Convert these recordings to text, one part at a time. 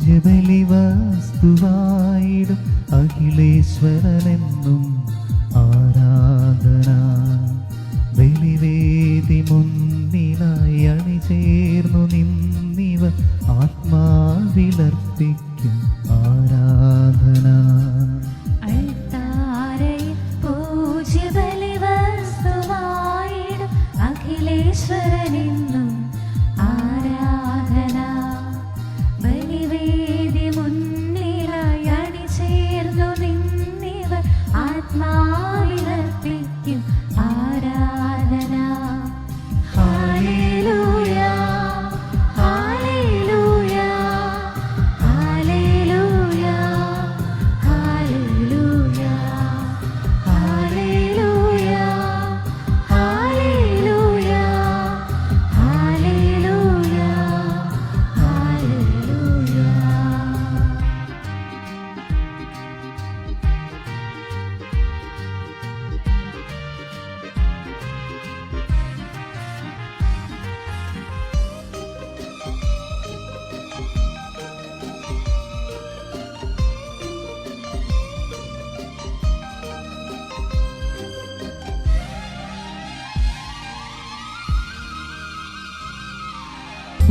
പൂജ്യബലി വസ്തുവായിടും അഖിലേശ്വരനെന്നും ആരാധന. ബലിവേദി മുന്നിലായി അണിചേർന്നു നിന്നിവ ആത്മാവിലർപ്പിക്കും ആരാധന. അഖിലേശ്വരനെന്നും ആരാധന. ബലിവേദി മുന്നിലായി അണിചേർന്നു നിന്നിവർ ആത്മാവിലർപ്പിക്കും ആരാധന. Hallelujah hallelujah hallelujah hallelujah hallelujah hallelujah hallelujah hallelujah.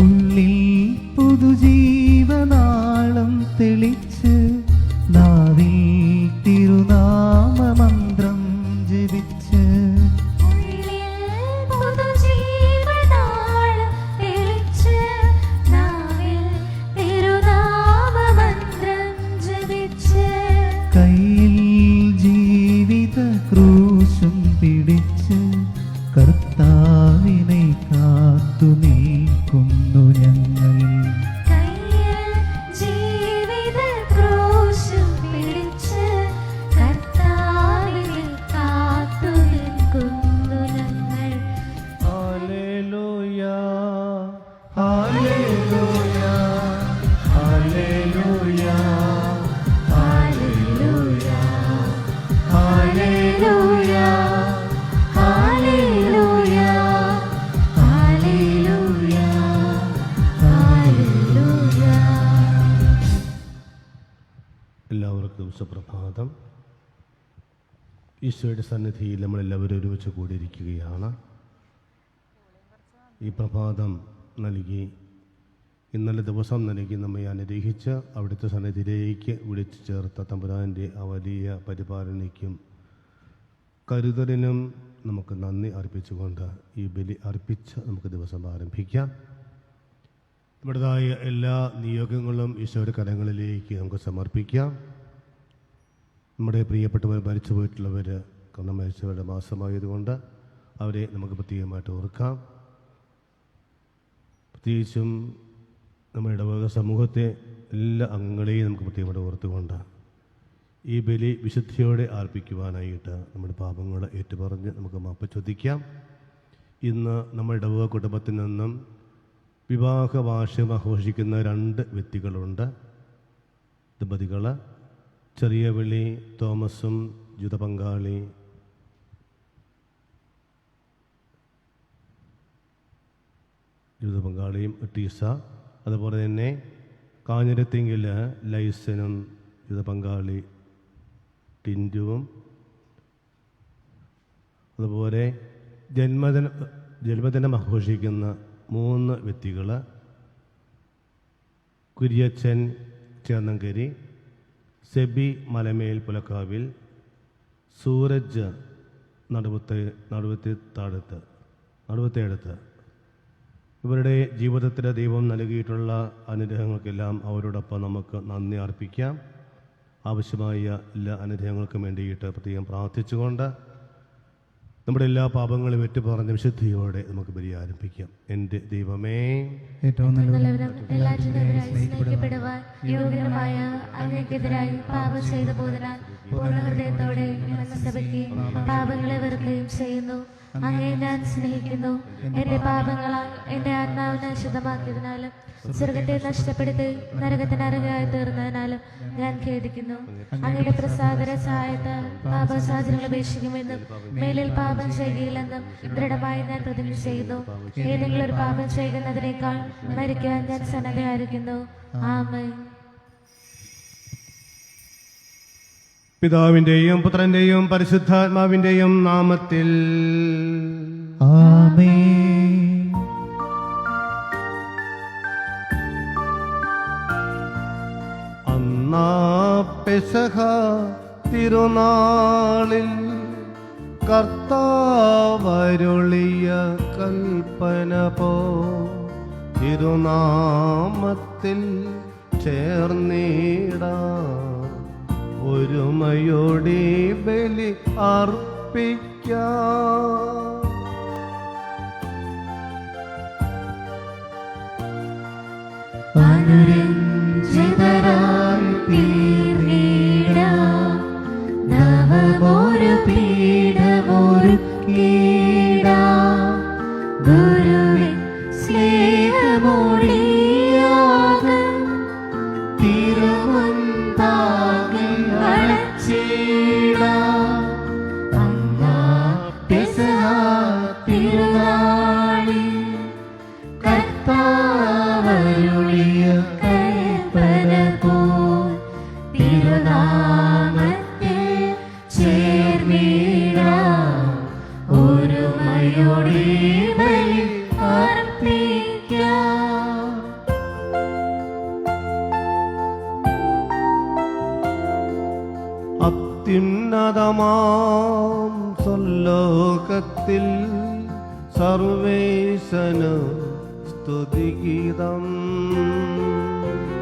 ഉള്ളിൽ പുതുജീവനാളം തെളിച്ച് നാവിൽ തിരുനാമമന്ത്രം ജപിച്ച് കയ്യിൽ ജീവിത ക്രൂശും പിടിച്ച് കർത്താവിനെ കാത്തു നിൽക്കുന്നു ഞങ്ങൾ. Hallelujah hallelujah hallelujah hallelujah hallelujah hallelujah hallelujah hallelujah. എല്ലാവർക്കും സുപ്രഭാതം. ഈശോയുടെ സന്നിധിയിൽ നമ്മളെല്ലാവരും ഒരുമിച്ച് കൂടിയിരിക്കുകയാണ്. ഈ പ്രഭാതം നൽകി ഇന്നലെ ദിവസം നൽകി നമ്മെ അനുഗ്രഹിച്ച് അവിടുത്തെ സന്നിധിയിലേക്ക് വിളിച്ചു ചേർത്ത തമ്പുരാൻ്റെ ആ വലിയ പരിപാലനയ്ക്കും കരുതലിനും നമുക്ക് നന്ദി അർപ്പിച്ചുകൊണ്ട് ഈ ബലി അർപ്പിച്ച് നമുക്ക് ദിവസം ആരംഭിക്കാം. നമ്മുടേതായ എല്ലാ നിയോഗങ്ങളും ഈശോയുടെ കരങ്ങളിലേക്ക് നമുക്ക് സമർപ്പിക്കാം. നമ്മുടെ പ്രിയപ്പെട്ടവർ മരിച്ചു പോയിട്ടുള്ളവർ കാരണം മരിച്ചവരുടെ മാസമായതുകൊണ്ട് അവരെ നമുക്ക് പ്രത്യേകമായിട്ട് ഓർക്കാം. പ്രത്യേകിച്ചും നമ്മുടെ ഇടവക സമൂഹത്തെ എല്ലാ അംഗങ്ങളെയും നമുക്ക് പ്രത്യേകമായിട്ട് ഓർത്തുകൊണ്ട് ഈ ബലി വിശുദ്ധിയോടെ അർപ്പിക്കുവാനായിട്ട് നമ്മുടെ പാപങ്ങൾ ഏറ്റുപറഞ്ഞ് നമുക്ക് മാപ്പ് ചോദിക്കാം. ഇന്ന് നമ്മുടെ ഇടവക കുടുംബത്തിൽ നിന്നും വിവാഹ വാർഷികം ആഘോഷിക്കുന്ന 2 വ്യക്തികളുണ്ട്. ദമ്പതികൾ ചെറിയ വിളി തോമസും ജീവിത പങ്കാളി ജീവിതപങ്കാളിയും ടീസ. അതുപോലെ തന്നെ കാഞ്ഞിരത്തിങ്കിൽ ലൈസനും ജീവിതപങ്കാളി ടിൻറ്റുവും. അതുപോലെ ജന്മദിനം ആഘോഷിക്കുന്ന 3 വ്യക്തികൾ കുര്യച്ചൻ ചേന്നങ്കരി, സെബി മലമേൽ പുലക്കാവിൽ, സൂരജ് നടുവത്തേടത്ത്. ഇവരുടെ ജീവിതത്തിൽ ദൈവം നൽകിയിട്ടുള്ള അനുഗ്രഹങ്ങൾക്കെല്ലാം അവരോടൊപ്പം നമുക്ക് നന്ദി അർപ്പിക്കാം. ആവശ്യമായ എല്ലാ അനുഗ്രഹങ്ങൾക്കും വേണ്ടിയിട്ട് പ്രത്യേകം പ്രാർത്ഥിച്ചുകൊണ്ട് നമ്മുടെ എല്ലാ പാപങ്ങളും ഏറ്റുപറഞ്ഞ വിശുദ്ധിയോടെ നമുക്ക് ബലി ആരംഭിക്കാം. എൻ്റെ ദൈവമേ, ഏറ്റവും നല്ലവരും എല്ലാറ്റിനെതിരായി സ്നേഹിക്കപ്പെടുവാൻ യോഗ്യമായ അങ്ങേക്കെതിരായി പാപം ചെയ്ത പോതിനാൽ പൂർണ്ണ ഹൃദയത്തോടെ സഭയ്ക്ക് പാപങ്ങളെ വെറുക്കുകയും ചെയ്യുന്നു. അങ്ങേ ഞാൻ സ്നേഹിക്കുന്നു. എന്റെ പാപങ്ങളാൽ എന്റെ ആത്മാവിനെ ശുദ്ധമാക്കിയതിനാലും സ്വർഗത്തെ നഷ്ടപ്പെടുത്തി നരകത്തിന് അർഹയായി തീർന്നതിനാലും ഞാൻ ഖേദിക്കുന്നു. അങ്ങയുടെ പ്രസാദര സഹായത്താൽ പാപസാചനങ്ങൾ ഉപേക്ഷിക്കുമെന്നും മേലിൽ പാപം ചെയ്യുകയില്ലെന്നും ദൃഢമായി ഞാൻ പ്രതിജ്ഞ ചെയ്യുന്നു. ഏതെങ്കിലും ഒരു പാപം ചെയ്യുന്നതിനേക്കാൾ മരിക്കാൻ ഞാൻ സന്നദ്ധയായിരിക്കുന്നു. ആമേൻ. പിതാവിൻ്റെയും പുത്രൻ്റെയും പരിശുദ്ധാത്മാവിൻ്റെയും നാമത്തിൽ ആമേൻ. അന്നാ പെസഹ തിരുനാളിൽ കർത്താവരുളിയ കൽപ്പന പോ തിരുനാമത്തിൽ ചേർന്നിടാം ഒരുമയോടെ ബലി അർപ്പിക്കാം. അനുരഞ്ജിതരായി തീർന്നിടാം, നവമൊരു പീഠമൊരുക്കിടാം. ഗുരുവിൻ സ്നേഹമൊഴിയാകും തിരുമുൻപാകിൽ അണച്ചിടാം. അന്നാ പെസഹ തിരുനാളിൽ കർത്താവരുളിയ കൽപ്പന പോൽ തിരുനാമത്തിൽ ചേർന്നിടാം. ഒരുമയോടെ ബലി അർപ്പിക്കാം. അത്യുന്നതമാം സ്വലോകത്തിൽ സർവേശന് സ്തുതിഗീതം.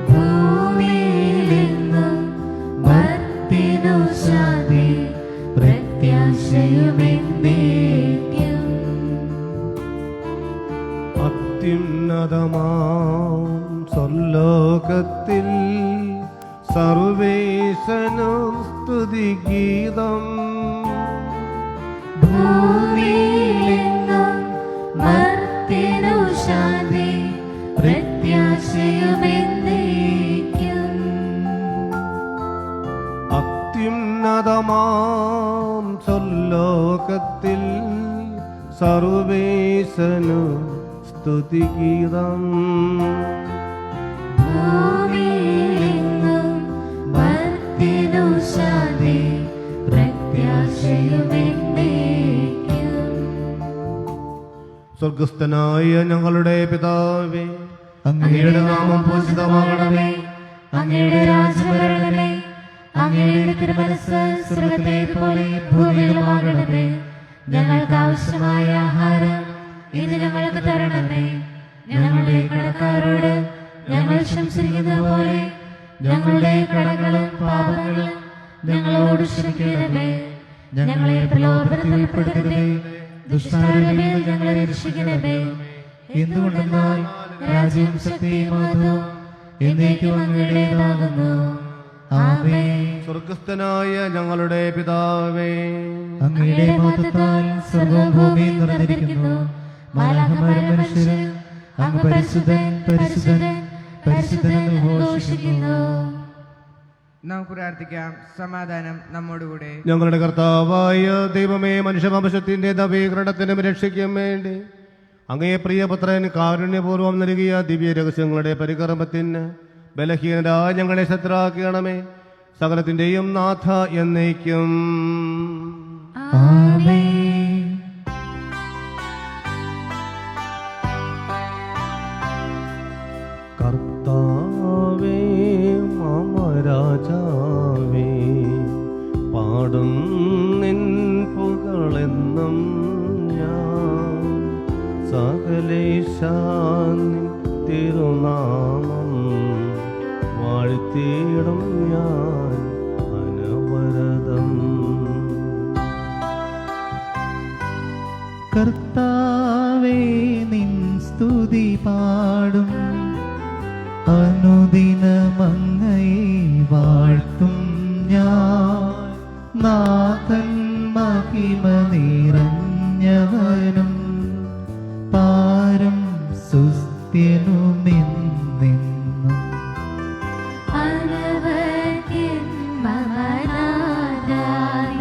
ഭൂമിയിലെങ്ങും ഭക്തിനു ശാന്തി പ്രത്യാശയുമെന്നേക്കും. അത്യുന്നതമാം സ്വലോകത്തിൽ സർവേശന് സ്തുതിഗീതം. ഭൂമിയിലെങ്ങും ഭക്തിനു ശാന്തി പ്രത്യാശയുമെന്നേക്കും. അത്യുന്നതമാം സ്വലോകത്തിൽ സർവേശന് സ്തുതിഗീതം. ഭൂമിയിലെങ്ങും ഭക്തിനു ശാന്തി പ്രത്യാശയുമെന്നേക്കും. സ്വർഗസ്ഥനായ ഞങ്ങളുടെ പിതാവേ, അങ്ങയുടെ നാമം പൂജിതമാകണമേ. അങ്ങയുടെ രാജ്യം വരണമേ. അങ്ങയുടെ തിരുമനസ്സ് സ്വർഗ്ഗത്തിലേതുപോലെ ഭൂമിയിലുമാകണമേ. ഞങ്ങൾക്ക് ആവശ്യമായ ആഹാരം ഇന്ന് ഞങ്ങൾക്ക് തരണമേ. ഞങ്ങളുടെ കടക്കാരോട് ഞങ്ങൾ ക്ഷമിച്ചിരിക്കുന്നത് പോലെ ഞങ്ങളുടെ കടങ്ങളും പാപങ്ങളും ഞങ്ങളോട് ക്ഷമിക്കണമേ. ഞങ്ങളെ പ്രലോഭനത്തിൽ ഉൾപ്പെടുത്തരുതേ, ദുഷ്ടാരൂപിയിൽ ഞങ്ങളെ രക്ഷിക്കണമേ. എന്തുകൊണ്ടെന്നാൽ രാജ്യവും ശക്തിയും മഹത്വവും എന്നേക്കും അങ്ങയുടേതാകുന്നു. ആമേൻ. സ്വർഗസ്ഥനായ ഞങ്ങളുടെ പിതാവേ, അങ്ങയുടെ മഹത്വത്താൽ സ്വർഗ്ഗവും ഭൂമിയും നിറഞ്ഞിരിക്കുന്നു. മാലാഖമാരും മനുഷ്യരും അങ്ങ് പരിശുദ്ധൻ പരിശുദ്ധൻ പരിശുദ്ധൻ എന്ന് ഘോഷിക്കുന്നു. നമുക്ക് പ്രാർത്ഥിക്കാം. സമാധാനം നമ്മോടുകൂടെ. ഞങ്ങളുടെ കർത്താവായ ദൈവമേ, മനുഷ്യവംശത്തിന്റെ നവീകരണത്തിനും രക്ഷയ്ക്കും വേണ്ടി അങ്ങേ പ്രിയപുത്രൻ കാരുണ്യപൂർവ്വം നൽകിയ ദിവ്യ രഹസ്യങ്ങളുടെ പരികർമ്മത്തിന് ബലഹീനരായ ഞങ്ങളെ ശത്രാക്കണമേ. സകലത്തിന്റെയും നാഥ എന്നേക്കും. ആമേൻ. കർത്താവേ മമ രാജാവേ, പാടും നിൻ പുകളെന്നും ഞാൻ. സകലേശാൻ തിരുനാമം വാഴ്ത്തിയിടും ഞാൻ അനവരതം. കർത്താവേ നിൻ സ്തുതി പാടും, അനുദിനമങ്ങയെ വാഴ്ത്തും ഞാൻ. നാഥൻ മഹിമ നിറഞ്ഞവനും പാരം സുസ്ഥ്യനുമെന്നെന്നും. അനവധ്യൻ മമനാഥാൻ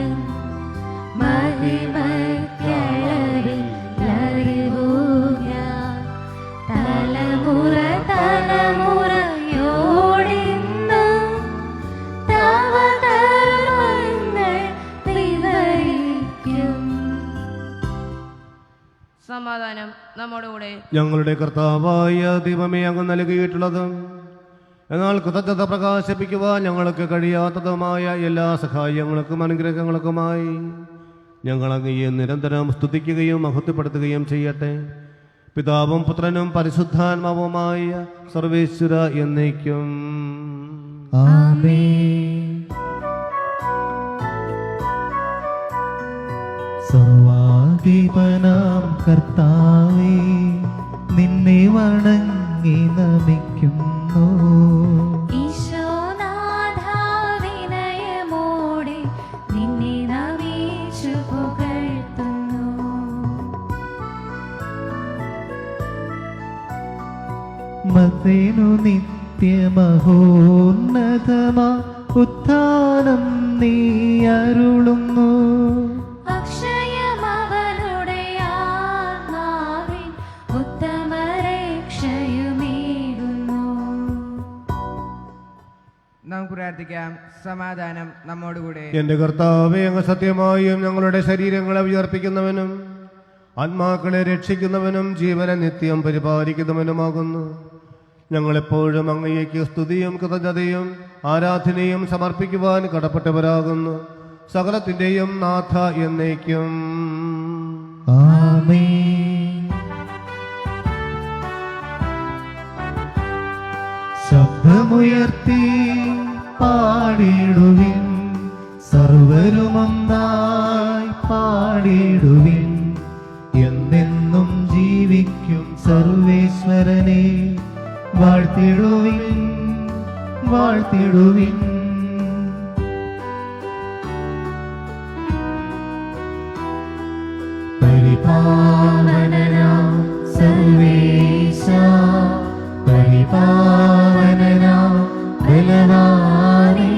മഹിമയ്ക്കളവിൽ ഞങ്ങളുടെ കർത്താവായ ദൈവമേ അങ്ങ് നൽകിയിട്ടുള്ളതും എന്നാൽ കൃതജ്ഞത പ്രകാശിപ്പിക്കുവാൻ ഞങ്ങൾക്ക് കഴിയാത്തതുമായ എല്ലാ സഹായങ്ങൾക്കും അനുഗ്രഹങ്ങൾക്കുമായി ഞങ്ങൾ അങ്ങയെ നിരന്തരം സ്തുതിക്കുകയും മഹത്വപ്പെടുത്തുകയും ചെയ്യട്ടെ. പിതാവും പുത്രനും പരിശുദ്ധാത്മാവുമായ സർവേശ്വര എന്നേക്കും. ആമേൻ. സർവാധിപനാം കർത്താവേ, നിന്നെ വണങ്ങി നമിക്കുന്നു. ഈശോനാഥാ വിനയമോടെ നിന്നെ നമിച്ചു പുകഴ്ത്തുന്നു. മതേനു നിത്യമഹോന്നതമാ ഉത്ഥാനം നീ അരുളുന്നു. അക്ഷയമവനുടെ ആത്മാവിൻ ഉത്തമരക്ഷയുമേകുന്നു. നമുക്ക് പ്രാർത്ഥിക്കാം. സമാധാനം നമ്മോടുകൂടെ. എന്റെ കർത്താവേ, അങ്ങ് സത്യമായും ഞങ്ങളുടെ ശരീരങ്ങളെ ഉയർപ്പിക്കുന്നവനും ആത്മാക്കളെ രക്ഷിക്കുന്നവനും ജീവനെ നിത്യം പരിപാലിക്കുന്നവനുമാകുന്നു. ഞങ്ങളെപ്പോഴും അങ്ങേക്ക് സ്തുതിയും കൃതജ്ഞതയും ആരാധനയും സമർപ്പിക്കുവാൻ കടപ്പെട്ടവരാകുന്നു. സകലത്തിന്റെയും നാഥ എന്നേക്കും. ആമേൻ. ശബ്ദമുയർത്തി പാടിടുവിൻ, സർവരുമൊന്നായി പാടിടുവിൻ. എന്നെന്നും ജീവിക്കും സർവേശ്വരനെ വാഴ്ത്തിടുവിൻ, വാഴ്ത്തിടുവിൻ. പരിപാവനനാം സർവേശ, പരിപാവനനാം ബലവാനേ,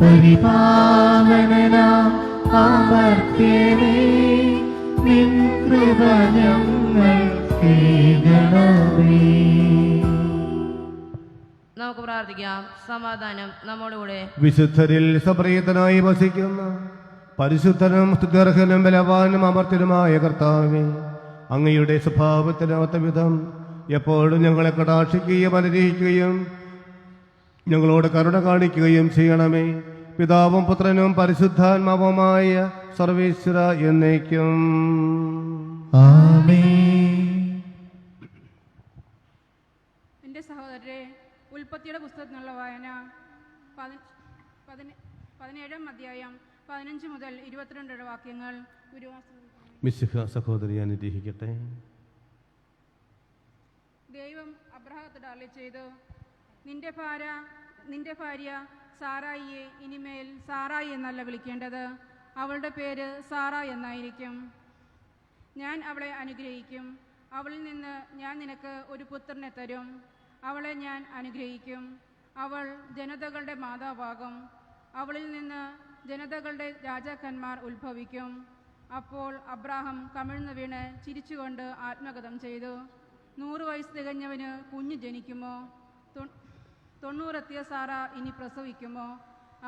പരിപാവനനാം അമർത്യനേ, നിൻ കൃപ ഞങ്ങൾക്കേകണമേ. നമുക്ക് പ്രാർത്ഥിക്കാം. സമാധാനം നമ്മോടുകൂടെ. വിശുദ്ധരിൽ സപ്രീതനായി വസിക്കുന്ന പരിശുദ്ധനും സ്തുത്യർഹനും ബലവാനും അമർത്യനുമായ കർത്താവേ, അങ്ങയുടെ സ്വഭാവത്തിനൊത്ത വിധം എപ്പോഴും ഞങ്ങളെ കടാക്ഷിക്കുകയും അനുഗ്രഹിക്കുകയും ഞങ്ങളോട് കരുണ കാണിക്കുകയും ചെയ്യണമേ. പിതാവും പുത്രനും പരിശുദ്ധാത്മാവുമായ സർവേശ്വര എന്നേക്കും. ആമേൻ. എൻ്റെ സഹോദരരെ, ഉൽപ്പത്തിയുടെ പുസ്തകത്തിനുള്ള വായന 17-ാം അധ്യായം 15 മുതൽ 22 വാക്യങ്ങൾ. മിശിഹ സഹോദരി അനുഗ്രഹിക്കട്ടെ. ദൈവം അബ്രഹാത്തോട് അരുളിച്ചെയ്തു, നിന്റെ ഭാര്യ സാറായിയെ ഇനിമേൽ സാറായി എന്നല്ല വിളിക്കേണ്ടത്, അവളുടെ പേര് സാറ എന്നായിരിക്കും. ഞാൻ അവളെ അനുഗ്രഹിക്കും, അവളിൽ നിന്ന് ഞാൻ നിനക്ക് ഒരു പുത്രനെ തരും. അവളെ ഞാൻ അനുഗ്രഹിക്കും, അവൾ ജനതകളുടെ മാതാവാകും. അവളിൽ നിന്ന് ജനതകളുടെ രാജാക്കന്മാർ ഉത്ഭവിക്കും. അപ്പോൾ അബ്രാഹം കമിഴ്ന്നു വീണ് ചിരിച്ചുകൊണ്ട് ആത്മഗതം ചെയ്തു. 100 വയസ്സ് തികഞ്ഞവന് കുഞ്ഞ് ജനിക്കുമോ? 90 എത്തിയ സാറ ഇനി പ്രസവിക്കുമോ?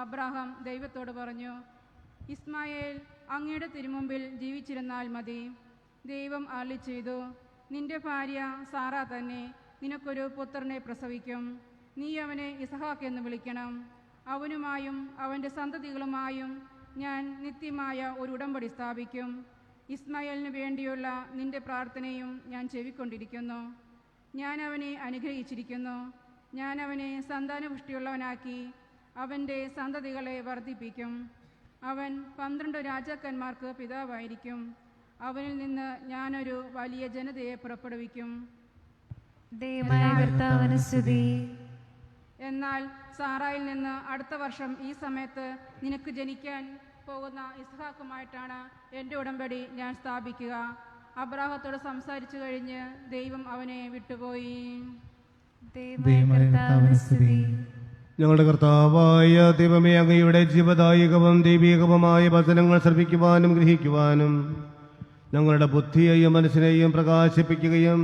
അബ്രാഹാം ദൈവത്തോട് പറഞ്ഞു, ഇസ്മായേൽ അങ്ങയുടെ തിരുമുമ്പിൽ ജീവിച്ചിരുന്നാൽ മതി. ദൈവം അരുളിച്ചെയ്തു, നിന്റെ ഭാര്യ സാറ തന്നെ നിനക്കൊരു പുത്രനെ പ്രസവിക്കും. നീ അവനെ ഇസഹാക്ക് എന്ന് വിളിക്കണം. അവനുമായും അവൻ്റെ സന്തതികളുമായും ഞാൻ നിത്യമായ ഒരു ഉടമ്പടി സ്ഥാപിക്കും. ഇസ്മായേലിന് വേണ്ടിയുള്ള നിന്റെ പ്രാർത്ഥനയും ഞാൻ ചെവിക്കൊണ്ടിരിക്കുന്നു. ഞാൻ അവനെ അനുഗ്രഹിച്ചിരിക്കുന്നു. ഞാൻ അവനെ സന്താനപുഷ്ടിയുള്ളവനാക്കി അവൻ്റെ സന്തതികളെ വർദ്ധിപ്പിക്കും. അവൻ 12 രാജാക്കന്മാർക്ക് പിതാവായിരിക്കും. അവനിൽ നിന്ന് ഞാനൊരു വലിയ ജനതയെ പുറപ്പെടുവിക്കും. ദൈവമായ കർത്താവിന് സ്തുതി. എന്നാൽ സാറായിൽ നിന്ന് അടുത്ത വർഷം ഈ സമയത്ത് നിനക്ക് ജനിക്കാൻ പോകുന്ന ഇസ്ഹാക്കുമായിട്ടാണ് എൻ്റെ ഉടമ്പടി ഞാൻ സ്ഥാപിക്കുക. അബ്രാഹത്തോട് സംസാരിച്ചു കഴിഞ്ഞ് ദൈവം അവനെ വിട്ടുപോയി. ദൈവമായ കർത്താവിന് സ്തുതി. ഞങ്ങളുടെ കർത്താവായ ദൈവമേ, അങ്ങയുടെ ജീവദായകവും ദൈവികവുമായ വചനങ്ങൾ ശ്രവിക്കുവാനും ഗ്രഹിക്കുവാനും ഞങ്ങളുടെ ബുദ്ധിയെയും മനസ്സിനെയും പ്രകാശിപ്പിക്കുകയും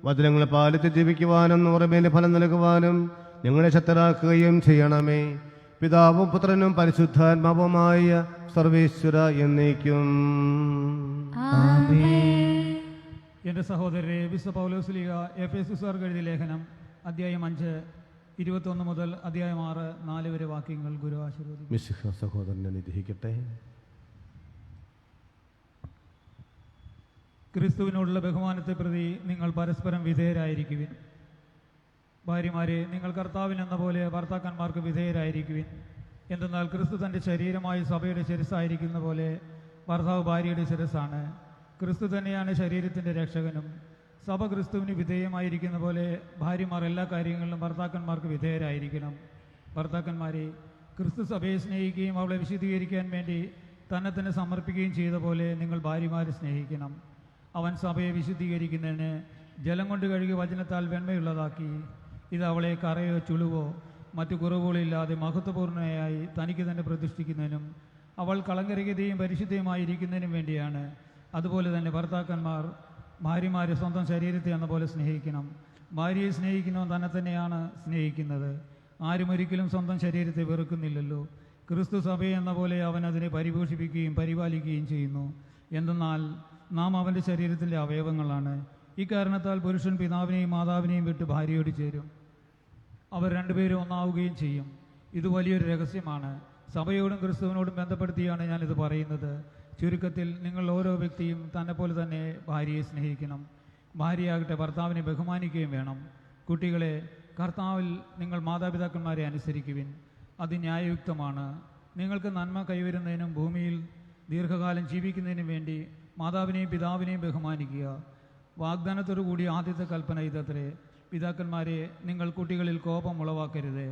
വചനങ്ങളെ പാലിച്ച് ജീവിക്കുവാനും നൂറുമേന് ഫലം നൽകുവാനും ഞങ്ങളെ ശക്തരാക്കുകയും ചെയ്യണമേ. പിതാവും പുത്രനും പരിശുദ്ധാത്മാവുമായ സർവേശ്വര എന്നേക്കും. ആമേൻ. എൻ്റെ സഹോദരരെ, വിശുദ്ധ പൗലോസ് ലീഗ എഫേസുകാർക്ക് എഴുതിയ ലേഖനം അധ്യായം 5 21 മുതൽ അധ്യായം 6 4 വരെ വാക്യങ്ങൾ ഗുരു ആശീർവദിക്കും. മിശിഹ സഹോദരനെ അനുഗ്രഹിക്കട്ടെ. ക്രിസ്തുവിനോടുള്ള ബഹുമാനത്തെ പ്രതി നിങ്ങൾ പരസ്പരം വിധേയരായിരിക്കുവിൻ. ഭാര്യമാരെ, നിങ്ങൾ കർത്താവിനെന്ന പോലെ ഭർത്താക്കന്മാർക്ക് വിധേയരായിരിക്കുവിൻ. എന്തെന്നാൽ ക്രിസ്തു തൻ്റെ ശരീരമായി സഭയുടെ ശിരസ്സായിരിക്കുന്ന പോലെ ഭർത്താവ് ഭാര്യയുടെ ശിരസ്സാണ്. ക്രിസ്തു തന്നെയാണ് ശരീരത്തിൻ്റെ രക്ഷകനും. സഭ ക്രിസ്തുവിന് വിധേയമായിരിക്കുന്ന പോലെ ഭാര്യമാർ എല്ലാ കാര്യങ്ങളിലും ഭർത്താക്കന്മാർക്ക് വിധേയരായിരിക്കണം. ഭർത്താക്കന്മാരെ, ക്രിസ്തു സഭയെ സ്നേഹിക്കുകയും അവളെ വിശുദ്ധീകരിക്കാൻ വേണ്ടി തന്നെ സമർപ്പിക്കുകയും ചെയ്ത പോലെ നിങ്ങൾ ഭാര്യമാരെ സ്നേഹിക്കണം. അവൻ സഭയെ വിശുദ്ധീകരിക്കുന്നതിന് ജലം കൊണ്ട് കഴുകി വചനത്താൽ വെണ്മയുള്ളതാക്കി. ഇത് അവളെ കറയോ ചുളിവോ മറ്റു കുറവുകളോ ഇല്ലാതെ മഹത്വപൂർണ്ണയായി തനിക്ക് തന്നെ പ്രതിഷ്ഠിക്കുന്നതിനും അവൾ കളങ്കരഹിതയും പരിശുദ്ധയുമായിരിക്കുന്നതിനും വേണ്ടിയാണ്. അതുപോലെ തന്നെ ഭർത്താക്കന്മാർ ഭാര്യമാരെ സ്വന്തം ശരീരത്തെ എന്ന പോലെ സ്നേഹിക്കണം. ഭാര്യയെ സ്നേഹിക്കുന്നവൻ തന്നെ തന്നെയാണ് സ്നേഹിക്കുന്നത്. ആരും ഒരിക്കലും സ്വന്തം ശരീരത്തെ വെറുക്കുന്നില്ലല്ലോ. ക്രിസ്തു സഭയെ എന്ന പോലെ അവൻ അതിനെ പരിപോഷിപ്പിക്കുകയും പരിപാലിക്കുകയും ചെയ്യുന്നു. എന്തെന്നാൽ നാം അവൻ്റെ ശരീരത്തിൻ്റെ അവയവങ്ങളാണ്. ഇക്കാരണത്താൽ പുരുഷൻ പിതാവിനെയും മാതാവിനെയും വിട്ട് ഭാര്യയോട് ചേരും, അവർ രണ്ടുപേരും ഒന്നാവുകയും ചെയ്യും. ഇത് വലിയൊരു രഹസ്യമാണ്. സഭയോടും ക്രിസ്തുവിനോടും ബന്ധപ്പെടുത്തിയാണ് ഞാനിത് പറയുന്നത്. ചുരുക്കത്തിൽ നിങ്ങൾ ഓരോ വ്യക്തിയും തന്നെപ്പോലെ തന്നെ ഭാര്യയെ സ്നേഹിക്കണം. ഭാര്യയാകട്ടെ ഭർത്താവിനെ ബഹുമാനിക്കുകയും വേണം. കുട്ടികളെ, കർത്താവിൽ നിങ്ങൾ മാതാപിതാക്കന്മാരെ അനുസരിക്കുവിൻ. അത് ന്യായയുക്തമാണ്. നിങ്ങൾക്ക് നന്മ കൈവരുന്നതിനും ഭൂമിയിൽ ദീർഘകാലം ജീവിക്കുന്നതിനും വേണ്ടി മാതാവിനെയും പിതാവിനെയും ബഹുമാനിക്കുക. വാഗ്ദാനത്തോടു കൂടി ആദ്യത്തെ കൽപ്പന ഇതത്രേ: പിതാക്കന്മാരെ, നിങ്ങൾ കുട്ടികളിൽ കോപം ഉളവാക്കരുത്,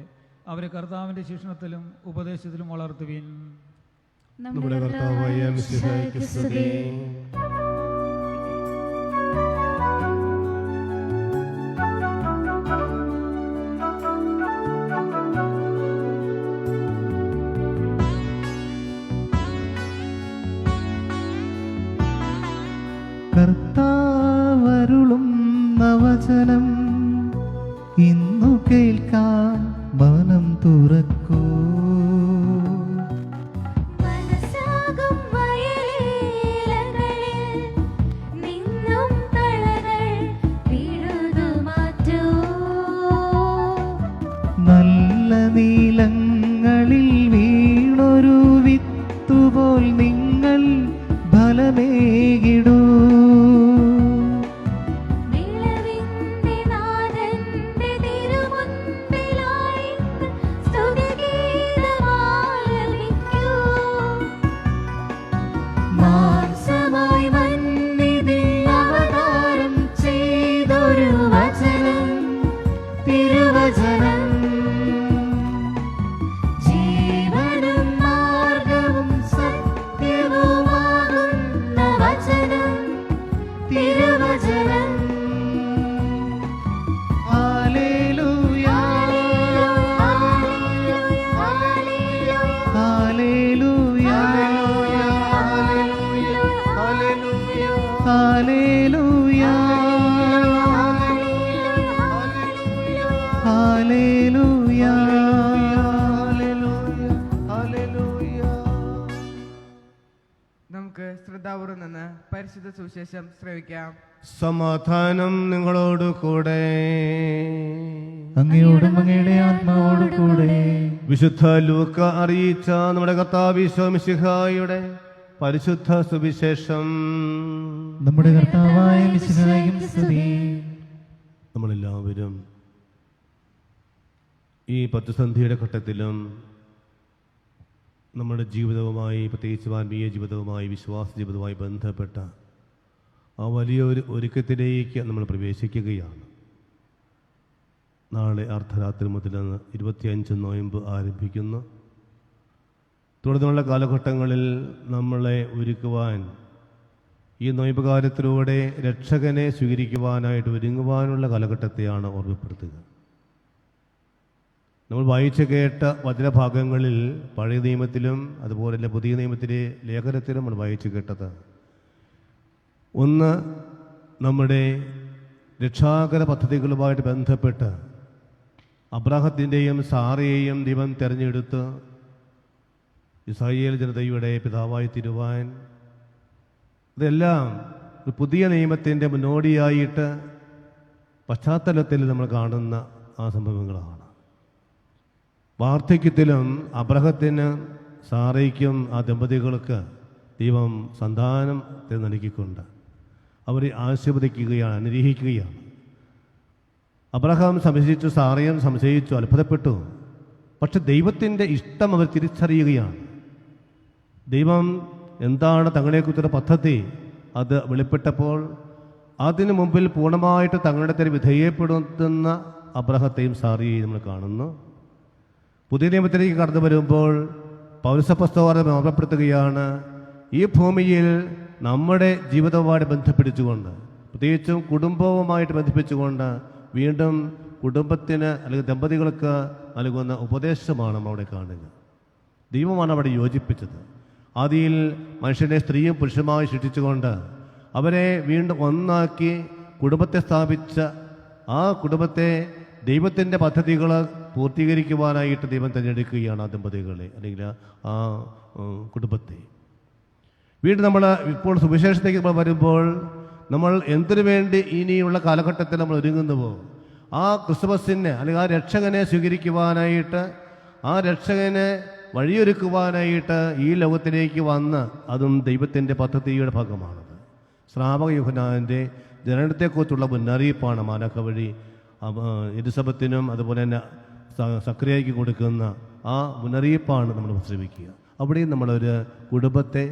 അവരെ കർത്താവിൻ്റെ ശിക്ഷണത്തിലും ഉപദേശത്തിലും വളർത്തുവിൻ. നമ്മുടെ കർത്താവായ മിശിഹായ്ക്ക് സ്തുതി. കർത്താവരുളും വചനം ഇന്നു കേൾക്കാൻ മനം തുറക്കൂ. മനസ്സാകും വയലിലകളിൽ നിന്നും കളകൾ പിഴുതു മാറ്റൂ. നല്ല നീലങ്ങളിൽ വീണൊരു വിത്തുപോൽ നിങ്ങൾ ഫലമേകിടൂ. വിളവിന്റെ നാഥന്റെ തിരുമുൻപിലായി സ്തുതിഗീതമാലപിക്കൂ. മാംസമായി മന്നിതിൽ അവതാരം ചെയ്തൊരു വചനം, തിരുവചനം. ജീവനും മാർഗവും സത്യവുമാകുന്ന വചനം, തിരുവചനം. Hallelujah, hallelujah, hallelujah, hallelujah, hallelujah. നമുക്ക് ശ്രദ്ധാപൂർവം നിന്ന് പരിശുദ്ധ സുവിശേഷം ശ്രവിക്കാം. സമാധാനം നിങ്ങളോട് കൂടെ. അങ്ങയോടും അങ്ങയുടെ ആത്മാവോടും കൂടെ. വിശുദ്ധ ലൂക്ക അറിയിച്ച നമ്മുടെ കർത്താവ് ഈശോ മിശിഹായുടെ പരിശുദ്ധ സുവിശേഷം. നമ്മുടെ കർത്താവായ മിശിഹായ്ക്കും സ്തുതി. നമ്മളെല്ലാവരും ഈ പ്രതിസന്ധിയുടെ ഘട്ടത്തിലും നമ്മുടെ ജീവിതവുമായി, പ്രത്യേകിച്ച് ആത്മീയ ജീവിതവുമായി, വിശ്വാസ ജീവിതവുമായി ബന്ധപ്പെട്ട ആ വലിയൊരു ഒരുക്കത്തിലേക്ക് നമ്മൾ പ്രവേശിക്കുകയാണ്. നാളെ അർദ്ധരാത്രി മുതൽ 25 നോയമ്പ് ആരംഭിക്കുന്നു. തുടർന്നുള്ള കാലഘട്ടങ്ങളിൽ നമ്മളെ ഒരുക്കുവാൻ, ഈ നോയമ്പ് കാലത്തിലൂടെ രക്ഷകനെ സ്വീകരിക്കുവാനായിട്ട് ഒരുങ്ങുവാനുള്ള കാലഘട്ടത്തെയാണ് ഓർമ്മപ്പെടുത്തുക. നമ്മൾ വായിച്ചു കേട്ട വചനഭാഗങ്ങളിൽ പഴയ നിയമത്തിലും അതുപോലെ തന്നെ പുതിയ നിയമത്തിലെ ലേഖനത്തിലും നമ്മൾ വായിച്ചു കേട്ടത്, ഒന്ന്, നമ്മുടെ രക്ഷാകര പദ്ധതികളുമായിട്ട് ബന്ധപ്പെട്ട് അബ്രാഹത്തിൻ്റെയും സാറയെയും ദൈവം തിരഞ്ഞെടുത്ത് ഇസ്രായേൽ ജനതയുടെ പിതാവായി തീരുവാൻ, ഇതെല്ലാം ഒരു പുതിയ നിയമത്തിൻ്റെ മുന്നോടിയായിട്ട് പശ്ചാത്തലത്തിൽ നമ്മൾ കാണുന്ന ആ സംഭവങ്ങളാണ്. വാർദ്ധക്യത്തിലും അബ്രഹത്തിന് സാറയ്ക്കും ആ ദമ്പതികൾക്ക് ദൈവം സന്താനത്തെ നൽകിക്കൊണ്ട് അവരെ ആശീർവദിക്കുകയാണ്, അനുഗ്രഹിക്കുകയാണ്. അബ്രഹാം സംശയിച്ചു, സാറയും സംശയിച്ചു, അത്ഭുതപ്പെട്ടു. പക്ഷെ ദൈവത്തിൻ്റെ ഇഷ്ടം അവർ തിരിച്ചറിയുകയാണ്. ദൈവം എന്താണ് തങ്ങളെക്കുറിച്ചുള്ള പദ്ധതി അത് വെളിപ്പെട്ടപ്പോൾ അതിനു മുമ്പിൽ പൂർണ്ണമായിട്ട് തങ്ങളുടെ തന്നെ വിധേയപ്പെടുത്തുന്ന അബ്രഹത്തെയും സാറിയെയും നമ്മൾ കാണുന്നു. പുതിയ നിയമത്തിലേക്ക് കടന്നു വരുമ്പോൾ പൗരസപസ്തോലം ഓർമ്മപ്പെടുത്തുകയാണ്, ഈ ഭൂമിയിൽ നമ്മുടെ ജീവിതവുമായി ബന്ധപ്പെടുത്തിക്കൊണ്ട്, പ്രത്യേകിച്ചും കുടുംബവുമായിട്ട് ബന്ധിപ്പിച്ചുകൊണ്ട് വീണ്ടും കുടുംബത്തിന് അല്ലെങ്കിൽ ദമ്പതികൾക്ക് നൽകുന്ന ഉപദേശമാണ് നമ്മൾ അവിടെ കാണുക. ദൈവമാണ് അവിടെ യോജിപ്പിച്ചത്. ആദിയിൽ മനുഷ്യനെ സ്ത്രീയും പുരുഷനുമായി സൃഷ്ടിച്ചുകൊണ്ട് അവരെ വീണ്ടും ഒന്നാക്കി കുടുംബത്തെ സ്ഥാപിച്ച ആ കുടുംബത്തെ ദൈവത്തിൻ്റെ പദ്ധതികൾ പൂർത്തീകരിക്കുവാനായിട്ട് ദൈവം തിരഞ്ഞെടുക്കുകയാണ് ആ ദമ്പതികളെ അല്ലെങ്കിൽ ആ കുടുംബത്തെ. വീണ്ടും നമ്മൾ ഇപ്പോൾ സുവിശേഷത്തേക്ക് നമ്മൾ വരുമ്പോൾ നമ്മൾ എന്തിനു വേണ്ടി ഇനിയുള്ള കാലഘട്ടത്തിൽ നമ്മൾ ഒരുങ്ങുന്നുവോ ആ ക്രിസ്തുമസിനെ അല്ലെങ്കിൽ ആ രക്ഷകനെ സ്വീകരിക്കുവാനായിട്ട്, ആ രക്ഷകനെ വഴിയൊരുക്കുവാനായിട്ട് ഈ ലോകത്തിലേക്ക് വന്ന് അതും ദൈവത്തിൻ്റെ പദ്ധതിയുടെ ഭാഗമാണത്. ശ്രാവക യോഹന്നാൻ്റെ ജനനത്തെക്കുറിച്ചുള്ള മുന്നറിയിപ്പാണ് മാലാഖ വഴി എലിസബത്തിനും അതുപോലെ തന്നെ സക്രിയയ്ക്ക് കൊടുക്കുന്ന ആ മുന്നറിയിപ്പാണ് നമ്മൾ ശ്രമിക്കുക. അവിടെയും നമ്മളൊരു കുടുംബത്തെ,